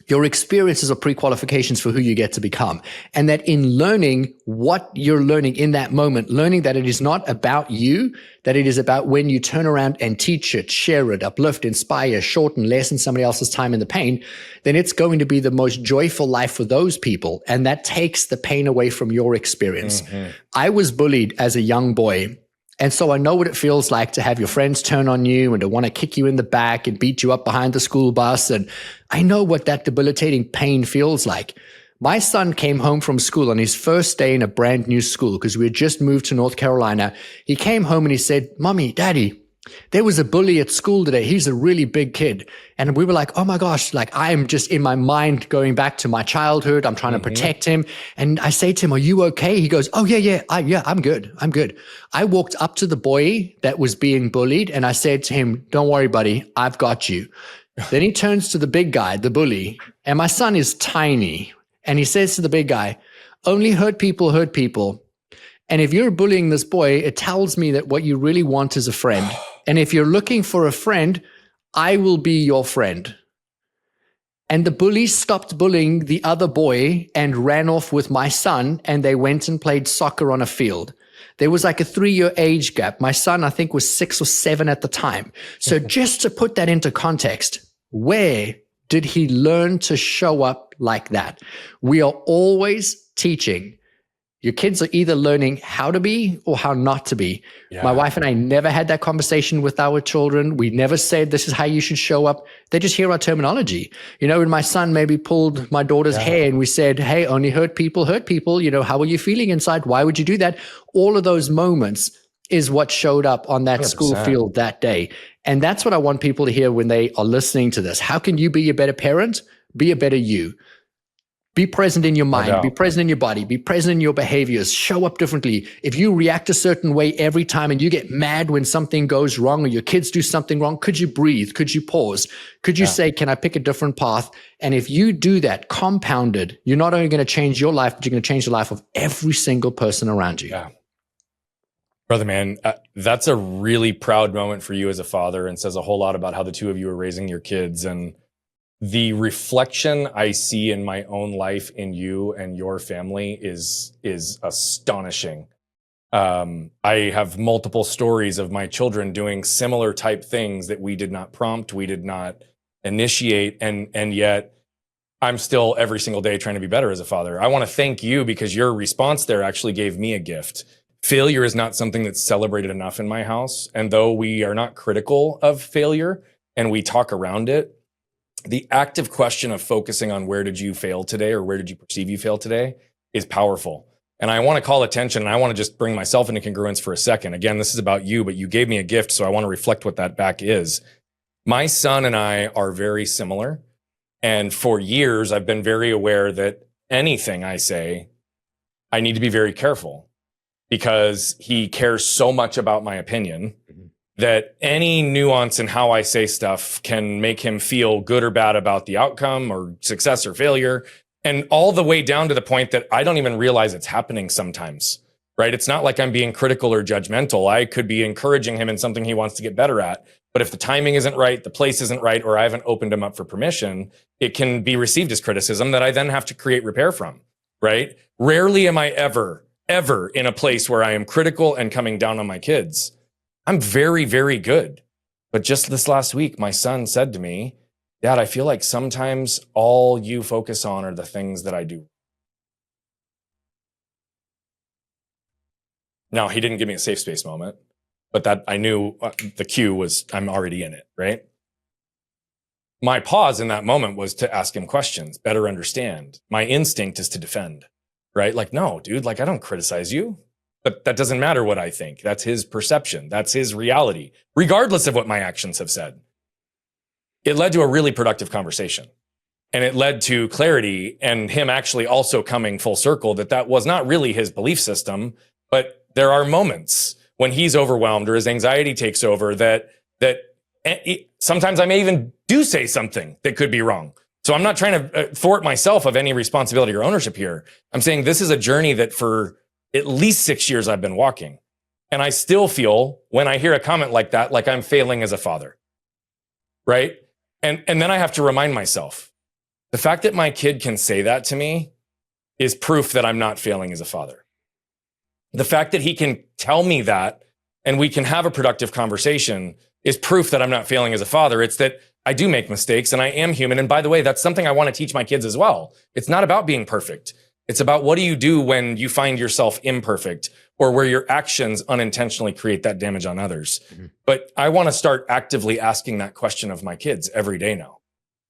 your experiences are pre-qualifications for who you get to become. And that in learning what you're learning in that moment, learning that it is not about you, that it is about when you turn around and teach it, share it, uplift, inspire, shorten, lessen somebody else's time in the pain, then it's going to be the most joyful life for those people. And that takes the pain away from your experience. Mm-hmm. I was bullied as a young boy. And so I know what it feels like to have your friends turn on you and to want to kick you in the back and beat you up behind the school bus. And I know what that debilitating pain feels like. My son came home from school on his first day in a brand new school, because we had just moved to North Carolina. He came home and he said, "Mommy, Daddy, there was a bully at school today. He's a really big kid." And we were like, oh my gosh, like I'm just in my mind going back to my childhood. I'm trying to protect him. And I say to him, "Are you okay?" He goes, "Oh yeah, I'm good. I'm good." I walked up to the boy that was being bullied and I said to him, "Don't worry, buddy. I've got you." Then he turns to the big guy, the bully, and my son is tiny. And he says to the big guy, "Only hurt people hurt people. And if you're bullying this boy, it tells me that what you really want is a friend. And if you're looking for a friend, I will be your friend." And the bully stopped bullying the other boy and ran off with my son, and they went and played soccer on a field. There was like a 3-year age gap. My son, I think, was 6 or 7 at the time. So just to put that into context, where did he learn to show up like that? We are always teaching. Your kids are either learning how to be or how not to be. Yeah. My wife and I never had that conversation with our children. We never said this is how you should show up. They just hear our terminology. You know, when my son maybe pulled my daughter's hair and we said, "Hey, only hurt people hurt people. You know, how are you feeling inside? Why would you do that?" All of those moments is what showed up on that 100%. School field that day. And that's what I want people to hear when they are listening to this. How can you be a better parent? Be a better you. Be present in your mind, be present in your body, be present in your behaviors, show up differently. If you react a certain way every time and you get mad when something goes wrong or your kids do something wrong, could you breathe? Could you pause? Could you say, "Can I pick a different path?" And if you do that compounded, you're not only going to change your life, but you're going to change the life of every single person around you. Yeah. Brother, man, that's a really proud moment for you as a father, and says a whole lot about how the two of you are raising your kids. And the reflection I see in my own life in you and your family is astonishing. I have multiple stories of my children doing similar type things that we did not prompt, we did not initiate, and yet I'm still every single day trying to be better as a father. I want to thank you, because your response there actually gave me a gift. Failure is not something that's celebrated enough in my house. And though we are not critical of failure and we talk around it, the active question of focusing on where did you fail today, or where did you perceive you failed today, is powerful. And I want to call attention, and I want to just bring myself into congruence for a second. Again, this is about you, but you gave me a gift, so I want to reflect what that back is. My son and I are very similar. And for years, I've been very aware that anything I say, I need to be very careful because he cares so much about my opinion that any nuance in how I say stuff can make him feel good or bad about the outcome or success or failure. And all the way down to the point that I don't even realize it's happening sometimes, right? It's not like I'm being critical or judgmental. I could be encouraging him in something he wants to get better at. But if the timing isn't right, the place isn't right, or I haven't opened him up for permission, it can be received as criticism that I then have to create repair from, right? Rarely am I ever in a place where I am critical and coming down on my kids. I'm very, very good. But just this last week, my son said to me, Dad, I feel like sometimes all you focus on are the things that I do. Now, he didn't give me a safe space moment, but that I knew the cue was I'm already in it, right? My pause in that moment was to ask him questions, better understand. My instinct is to defend, right? Like, no, dude, like I don't criticize you, but that doesn't matter what I think. That's his perception. That's his reality, regardless of what my actions have said. It led to a really productive conversation, and it led to clarity and him actually also coming full circle that was not really his belief system, but there are moments when he's overwhelmed or his anxiety takes over that sometimes I may even do say something that could be wrong. So I'm not trying to thwart myself of any responsibility or ownership here. I'm saying this is a journey that for at least 6 years I've been walking. And I still feel when I hear a comment like that, like I'm failing as a father, right? And then I have to remind myself, the fact that my kid can say that to me is proof that I'm not failing as a father. The fact that he can tell me that and we can have a productive conversation is proof that I'm not failing as a father. It's that I do make mistakes and I am human. And by the way, that's something I want to teach my kids as well. It's not about being perfect. It's about what do you do when you find yourself imperfect or where your actions unintentionally create that damage on others. Mm-hmm. But I want to start actively asking that question of my kids every day now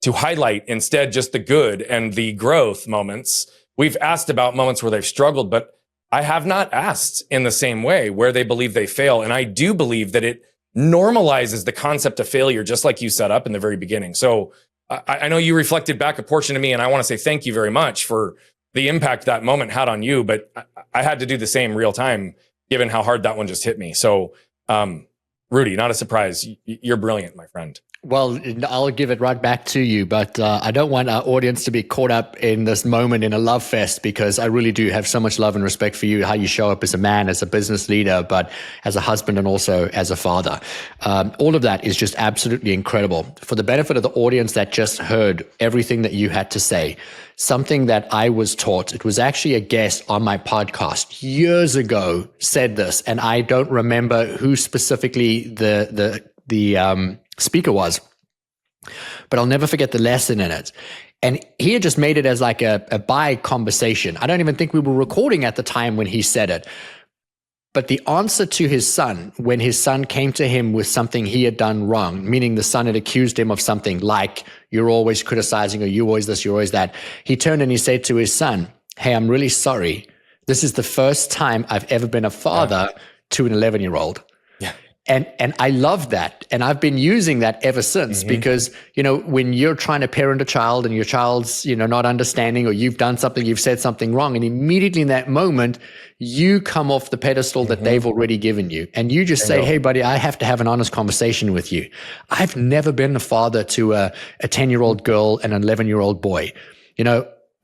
to highlight instead just the good and the growth moments. We've asked about moments where they've struggled, but I have not asked in the same way where they believe they fail. And I do believe that it normalizes the concept of failure, just like you set up in the very beginning. So I know you reflected back a portion of me, and I want to say thank you very much for the impact that moment had on you, but I had to do the same real time, given how hard that one just hit me. So, Rudi, not a surprise. You're brilliant, my friend. Well, I'll give it right back to you, but I don't want our audience to be caught up in this moment in a love fest, because I really do have so much love and respect for you, how you show up as a man, as a business leader, but as a husband and also as a father. All of that is just absolutely incredible. For the benefit of the audience that just heard everything that you had to say, something that I was taught, it was actually a guest on my podcast years ago said this, and I don't remember who specifically the speaker was, but I'll never forget the lesson in it. And he had just made it as like a by conversation. I don't even think we were recording at the time when he said it. But the answer to his son, when his son came to him with something he had done wrong, meaning the son had accused him of something like, you're always criticizing, or you always this, you're always that. He turned and he said to his son, hey, I'm really sorry. This is the first time I've ever been a father to an 11-year-old. And I love that. And I've been using that ever since, because, when you're trying to parent a child and your child's, not understanding, or you've done something, you've said something wrong, and immediately in that moment, you come off the pedestal that they've already given you. And you just say, hey, buddy, I have to have an honest conversation with you. I've never been a father to a 10-year-old girl and an 11-year-old boy.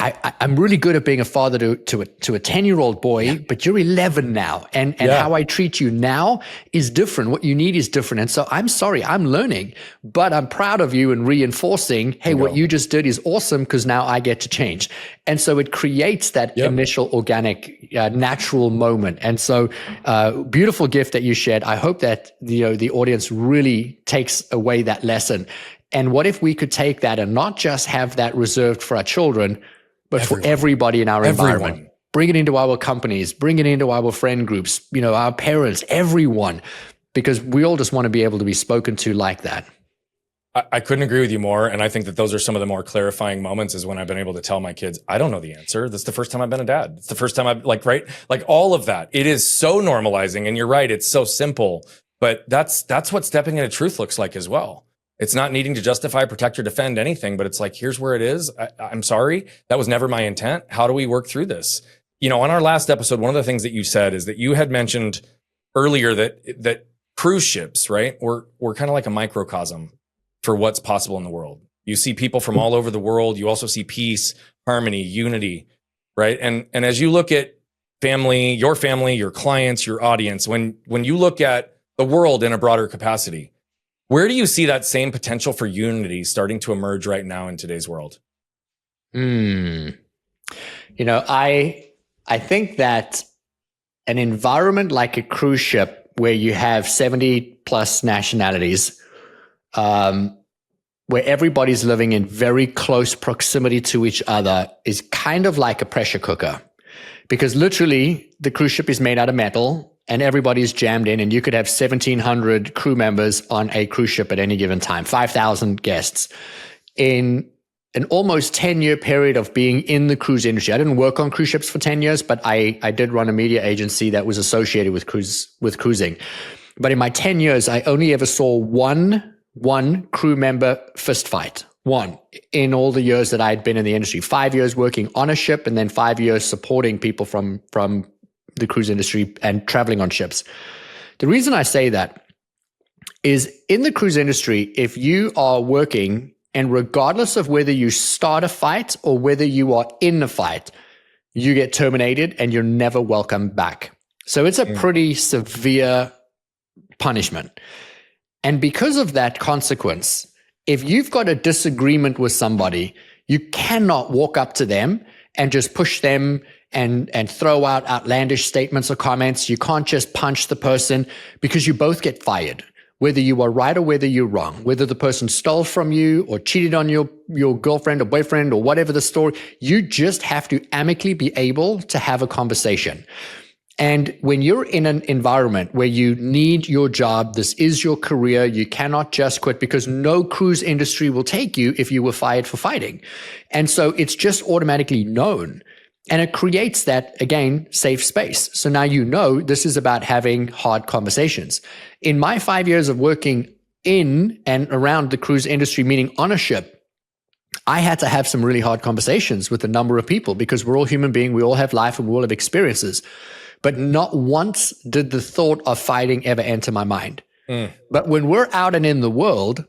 I'm really good at being a father to a 10-year-old boy, but you're 11 now. And how I treat you now is different. What you need is different. And so I'm sorry, I'm learning, but I'm proud of you and reinforcing, hey, what you just did is awesome, because now I get to change. And so it creates that initial organic, natural moment. And so beautiful gift that you shared. I hope that, the audience really takes away that lesson. And what if we could take that and not just have that reserved for our children, but for everybody in our environment? Bring it into our companies, bring it into our friend groups, our parents, everyone, because we all just want to be able to be spoken to like that. I couldn't agree with you more. And I think that those are some of the more clarifying moments, is when I've been able to tell my kids, I don't know the answer. This is the first time I've been a dad. It's the first time I've like all of that. It is so normalizing. And you're right. It's so simple, but that's what stepping into truth looks like as well. It's not needing to justify, protect, or defend anything, but it's like, here's where it is. I'm sorry. That was never my intent. How do we work through this? on our last episode, one of the things that you said is that you had mentioned earlier that cruise ships, right, were kind of like a microcosm for what's possible in the world. You see people from all over the world. You also see peace, harmony, unity, right? And as you look at family, your clients, your audience, when you look at the world in a broader capacity, where do you see that same potential for unity starting to emerge right now in today's world? I think that an environment like a cruise ship where you have 70 plus nationalities, where everybody's living in very close proximity to each other, is kind of like a pressure cooker, because literally the cruise ship is made out of metal and everybody's jammed in, and you could have 1,700 crew members on a cruise ship at any given time, 5,000 guests. In an almost 10-year period of being in the cruise industry. I didn't work on cruise ships for 10 years, but I did run a media agency that was associated with cruising. But in my 10 years, I only ever saw one crew member fist fight. One in all the years that I had been in the industry. 5 years working on a ship, and then 5 years supporting people from the cruise industry and traveling on ships. The reason I say that is, in the cruise industry, if you are working, and regardless of whether you start a fight or whether you are in a fight, you get terminated and you're never welcome back. So it's a pretty severe punishment. And because of that consequence, if you've got a disagreement with somebody, you cannot walk up to them and just push them and throw out outlandish statements or comments. You can't just punch the person, because you both get fired. Whether you are right or whether you're wrong, whether the person stole from you or cheated on your girlfriend or boyfriend or whatever the story, you just have to amicably be able to have a conversation. And when you're in an environment where you need your job, this is your career, you cannot just quit, because no cruise industry will take you if you were fired for fighting. And so it's just automatically known. And it creates that, again, safe space. So now this is about having hard conversations. In my 5 years of working in and around the cruise industry, meaning on a ship, I had to have some really hard conversations with a number of people, because we're all human beings, we all have life and we all have experiences. But not once did the thought of fighting ever enter my mind. But when we're out and in the world,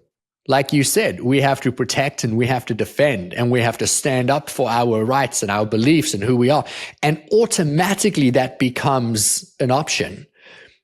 like you said, we have to protect and we have to defend and we have to stand up for our rights and our beliefs and who we are. And automatically that becomes an option.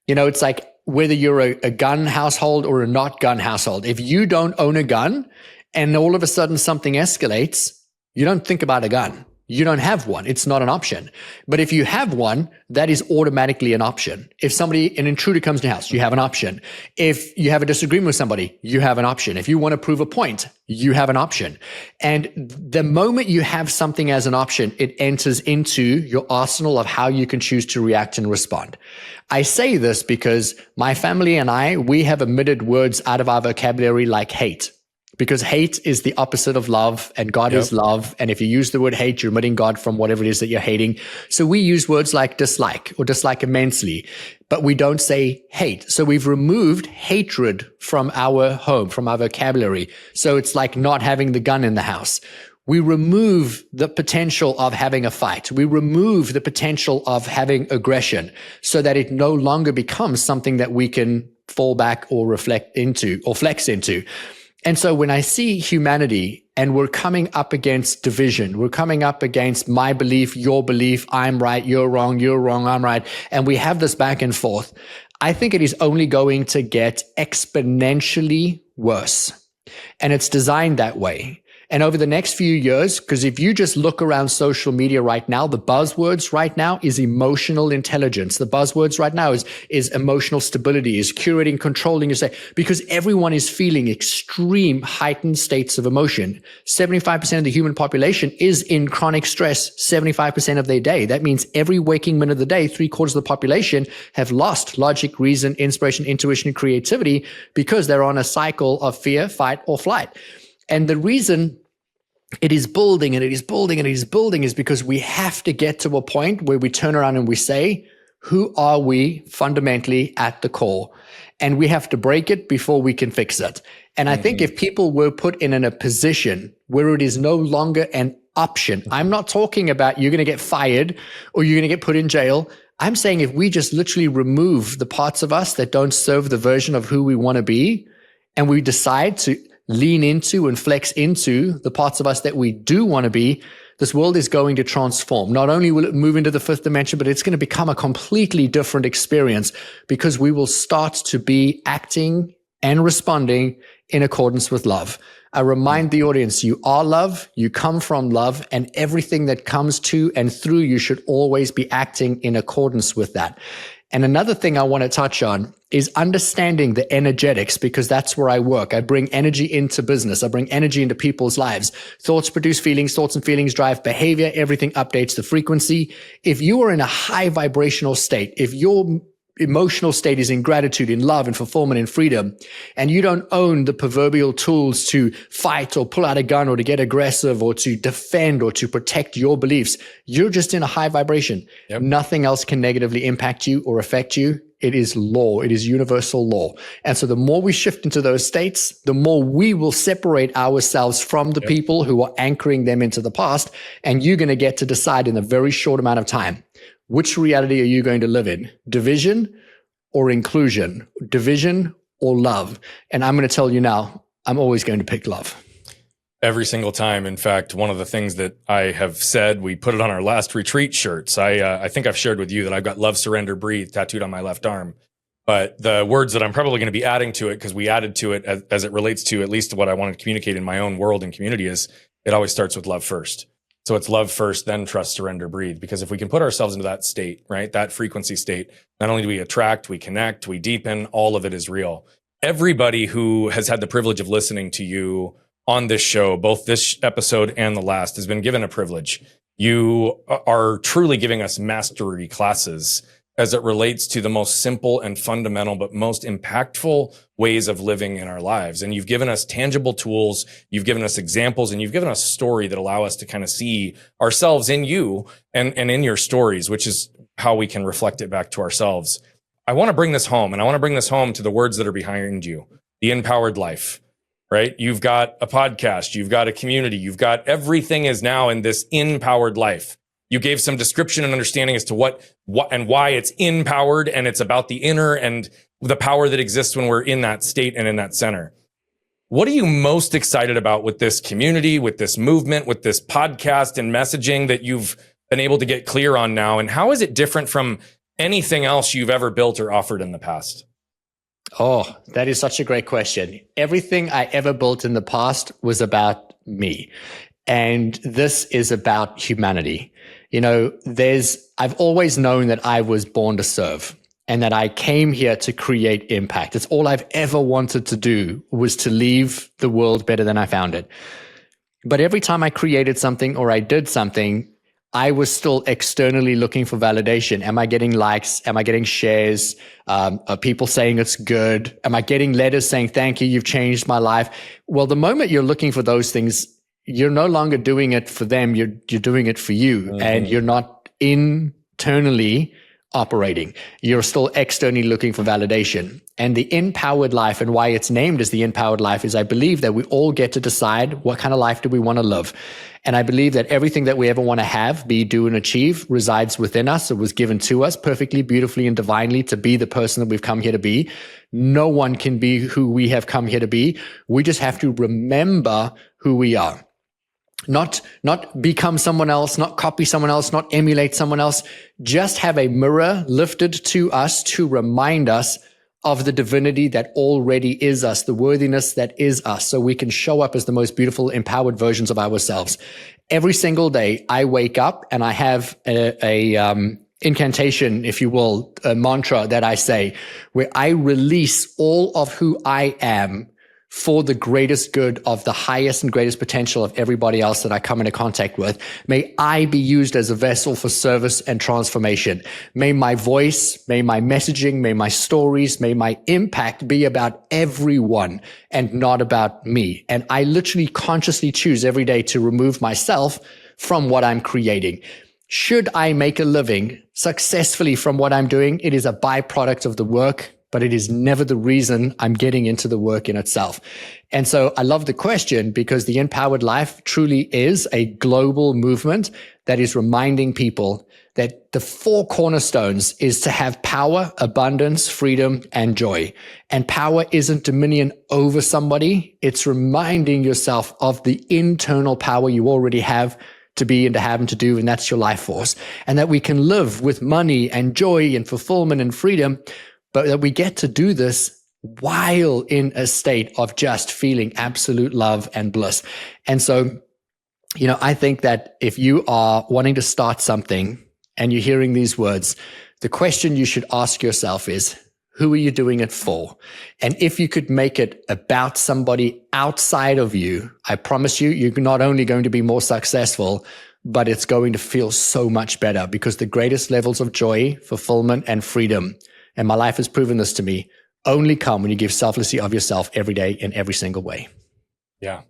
It's like whether you're a gun household or a not gun household. If you don't own a gun and all of a sudden something escalates, you don't think about a gun. You don't have one. It's not an option. But if you have one, that is automatically an option. If an intruder comes to your house, you have an option. If you have a disagreement with somebody, you have an option. If you want to prove a point, you have an option. And the moment you have something as an option, it enters into your arsenal of how you can choose to react and respond. I say this because my family and we have omitted words out of our vocabulary like hate. Because hate is the opposite of love, and God is love. And if you use the word hate, you're omitting God from whatever it is that you're hating. So we use words like dislike or dislike immensely, but we don't say hate. So we've removed hatred from our home, from our vocabulary. So it's like not having the gun in the house. We remove the potential of having a fight. We remove the potential of having aggression, so that it no longer becomes something that we can fall back or reflect into or flex into. And so when I see humanity and we're coming up against division, we're coming up against my belief, your belief, I'm right, you're wrong, I'm right, and we have this back and forth, I think it is only going to get exponentially worse. And it's designed that way. And over the next few years, because if you just look around social media right now, the buzzwords right now is emotional intelligence. The buzzwords right now is emotional stability, is curating, controlling, because everyone is feeling extreme heightened states of emotion. 75% of the human population is in chronic stress 75% of their day. That means every waking minute of the day, 3/4 of the population have lost logic, reason, inspiration, intuition, and creativity, because they're on a cycle of fear, fight, or flight. And the reason it is building and it is building and it is building is because we have to get to a point where we turn around and we say, who are we fundamentally at the core? And we have to break it before we can fix it. And I think if people were put in a position where it is no longer an option. I'm not talking about you're going to get fired or you're going to get put in jail. I'm saying if we just literally remove the parts of us that don't serve the version of who we want to be, and we decide to lean into and flex into the parts of us that we do want to be, this world is going to transform. Not only will it move into the fifth dimension, but it's going to become a completely different experience because we will start to be acting and responding in accordance with love. I remind the audience, you are love, you come from love, and everything that comes to and through you should always be acting in accordance with that. And another thing I want to touch on is understanding the energetics, because that's where I work. I bring energy into business. I bring energy into people's lives. Thoughts produce feelings. Thoughts and feelings drive behavior. Everything updates the frequency. If you are in a high vibrational state, if your emotional state is in gratitude, in love, in fulfillment, in freedom, and you don't own the proverbial tools to fight or pull out a gun or to get aggressive or to defend or to protect your beliefs, you're just in a high vibration. Yep. Nothing else can negatively impact you or affect you. It is law. It is universal law. And so the more we shift into those states, the more we will separate ourselves from the people who are anchoring them into the past. And you're going to get to decide in a very short amount of time, which reality are you going to live in? Division or inclusion? Division or love? And I'm going to tell you now, I'm always going to pick love. Every single time. In fact, one of the things that I have said, we put it on our last retreat shirts. I think I've shared with you that I've got love, surrender, breathe tattooed on my left arm. But the words that I'm probably going to be adding to it, because we added to it as it relates to at least what I want to communicate in my own world and community, is it always starts with love first. So it's love first, then trust, surrender, breathe. Because if we can put ourselves into that state, right, that frequency state, not only do we attract, we connect, we deepen, all of it is real. Everybody who has had the privilege of listening to you on this show, both this episode and the last, has been given a privilege. You are truly giving us mastery classes as it relates to the most simple and fundamental, but most impactful ways of living in our lives. And you've given us tangible tools, you've given us examples, and you've given us a story that allow us to kind of see ourselves in you and in your stories, which is how we can reflect it back to ourselves. I want to bring this home, and I want to bring this home to the words that are behind you, the Empowered Life. Right? You've got a podcast, you've got a community, you've got everything is now in this empowered life. You gave some description and understanding as to what and why it's empowered, and it's about the inner and the power that exists when we're in that state and in that center. What are you most excited about with this community, with this movement, with this podcast and messaging that you've been able to get clear on now? And how is it different from anything else you've ever built or offered in the past? Oh, that is such a great question. Everything I ever built in the past was about me. And this is about humanity. You know, I've always known that I was born to serve and that I came here to create impact. It's all I've ever wanted to do, was to leave the world better than I found it. But every time I created something or I did something, I was still externally looking for validation. Am I getting likes? Am I getting shares? Are people saying it's good? Am I getting letters saying, thank you, you've changed my life? Well, the moment you're looking for those things, you're no longer doing it for them. You're doing it for you. Mm-hmm. And you're not internally operating. You're still externally looking for validation. And the Empowered Life, and why it's named as the Empowered Life, is I believe that we all get to decide what kind of life do we want to live. And I believe that everything that we ever want to have, be, do, and achieve resides within us. It was given to us perfectly, beautifully, and divinely to be the person that we've come here to be. No one can be who we have come here to be. We just have to remember who we are. Not become someone else, not copy someone else, not emulate someone else. Just have a mirror lifted to us to remind us of the divinity that already is us, the worthiness that is us, so we can show up as the most beautiful, empowered versions of ourselves. Every single day I wake up and I have a incantation, if you will, a mantra that I say, where I release all of who I am for the greatest good of the highest and greatest potential of everybody else that I come into contact with. May I be used as a vessel for service and transformation. May my voice, may my messaging, may my stories, may my impact be about everyone and not about me. And I literally consciously choose every day to remove myself from what I'm creating. Should I make a living successfully from what I'm doing, it is a byproduct of the work, but it is never the reason I'm getting into the work in itself. And so I love the question, because the Empowered Life truly is a global movement that is reminding people that the 4 cornerstones is to have power, abundance, freedom, and joy. And power isn't dominion over somebody. It's reminding yourself of the internal power you already have to be and to have and to do, and that's your life force. And that we can live with money and joy and fulfillment and freedom, but that we get to do this while in a state of just feeling absolute love and bliss. And so, I think that if you are wanting to start something and you're hearing these words, the question you should ask yourself is, who are you doing it for? And if you could make it about somebody outside of you, I promise you, you're not only going to be more successful, but it's going to feel so much better, because the greatest levels of joy, fulfillment, and freedom, and my life has proven this to me, only come when you give selflessly of yourself every day in every single way. Yeah.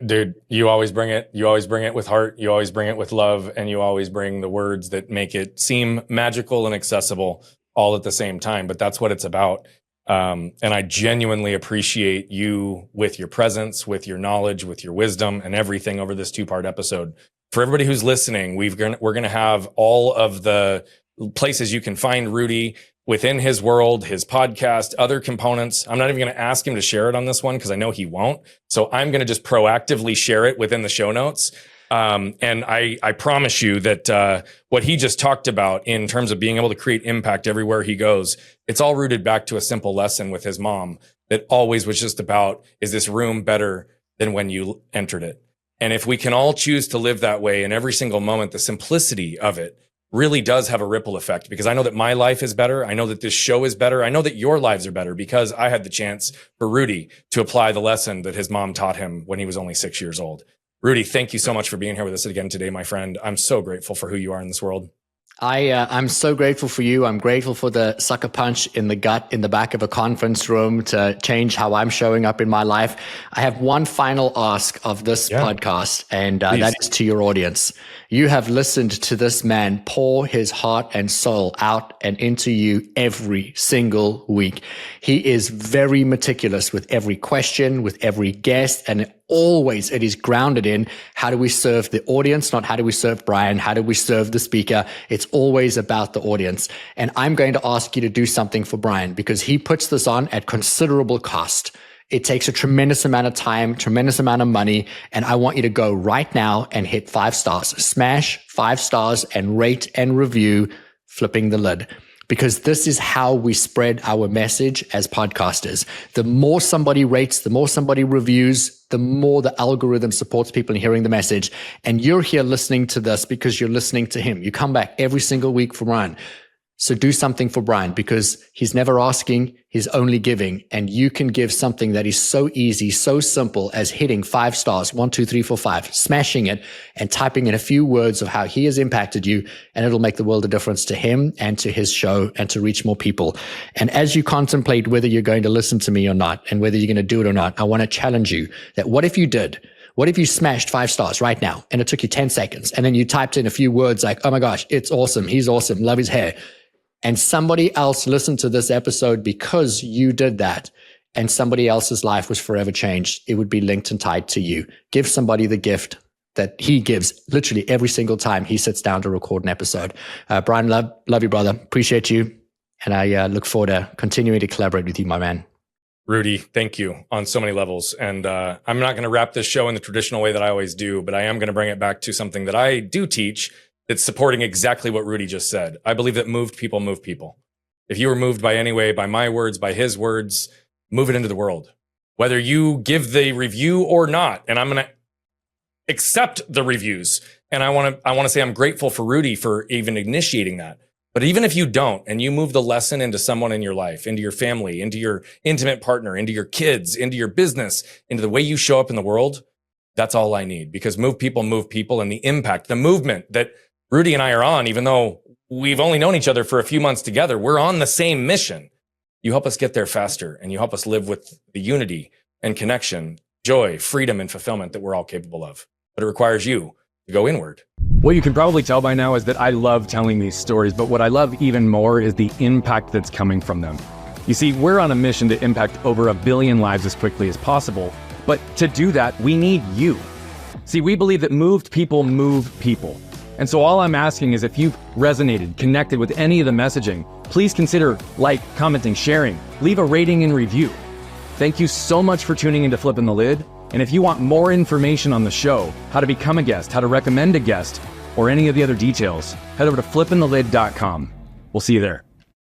Dude, you always bring it. You always bring it with heart. You always bring it with love. And you always bring the words that make it seem magical and accessible all at the same time. But that's what it's about. And I genuinely appreciate you with your presence, with your knowledge, with your wisdom, and everything over this 2-part episode. For everybody who's listening, we're going to have all of the places you can find Rudi within his world, his podcast, other components. I'm not even going to ask him to share it on this one because I know he won't. So I'm going to just proactively share it within the show notes. And I promise you that what he just talked about in terms of being able to create impact everywhere he goes, it's all rooted back to a simple lesson with his mom that always was just about, is this room better than when you entered it? And if we can all choose to live that way in every single moment, the simplicity of it really does have a ripple effect, because I know that my life is better. I know that this show is better. I know that your lives are better because I had the chance for Rudi to apply the lesson that his mom taught him when he was only 6 years old. Rudi, thank you so much for being here with us again today, my friend. I'm so grateful for who you are in this world. I'm so grateful for you. I'm grateful for the sucker punch in the gut in the back of a conference room to change how I'm showing up in my life. I have one final ask of this podcast, and that is to your audience. You have listened to this man pour his heart and soul out and into you every single week. He is very meticulous with every question, with every guest, and always it is grounded in how do we serve the audience, not how do we serve Brian, how do we serve the speaker. It's always about the audience. And I'm going to ask you to do something for Brian, because he puts this on at considerable cost. It takes a tremendous amount of time, tremendous amount of money. And I want you to go right now and hit 5 stars, smash 5 stars and rate and review Flipping the Lid. Because this is how we spread our message as podcasters. The more somebody rates, the more somebody reviews, the more the algorithm supports people in hearing the message. And you're here listening to this because you're listening to him. You come back every single week for Brian. So do something for Brian, because he's never asking, he's only giving. And you can give something that is so easy, so simple as hitting 5 stars, 1, 2, 3, 4, 5, smashing it and typing in a few words of how he has impacted you. And it'll make the world a difference to him and to his show and to reach more people. And as you contemplate whether you're going to listen to me or not, and whether you're going to do it or not, I want to challenge you that what if you did? What if you smashed 5 stars right now and it took you 10 seconds and then you typed in a few words like, oh my gosh, it's awesome. He's awesome. Love his hair. And somebody else listened to this episode because you did that, and somebody else's life was forever changed. It would be linked and tied to you. Give somebody the gift that he gives literally every single time he sits down to record an episode. Brian, love you, brother. Appreciate you. And I look forward to continuing to collaborate with you, my man. Rudi, thank you on so many levels. And I'm not going to wrap this show in the traditional way that I always do, but I am going to bring it back to something that I do teach that's supporting exactly what Rudi just said. I believe that moved people move people. If you were moved by any way, by my words, by his words, move it into the world. Whether you give the review or not, and I'm going to accept the reviews. And I want to say I'm grateful for Rudi for even initiating that. But even if you don't, and you move the lesson into someone in your life, into your family, into your intimate partner, into your kids, into your business, into the way you show up in the world, that's all I need. Because move people, and the impact, the movement that Rudi and I are on, even though we've only known each other for a few months together, we're on the same mission. You help us get there faster, and you help us live with the unity and connection, joy, freedom, and fulfillment that we're all capable of. But it requires you to go inward. What you can probably tell by now is that I love telling these stories, but what I love even more is the impact that's coming from them. You see, we're on a mission to impact over 1 billion lives as quickly as possible, but to do that, we need you. See, we believe that moved people move people. And so all I'm asking is if you've resonated, connected with any of the messaging, please consider commenting, sharing, leave a rating and review. Thank you so much for tuning into Flipping the Lid. And if you want more information on the show, how to become a guest, how to recommend a guest, or any of the other details, head over to flippingthelid.com. We'll see you there.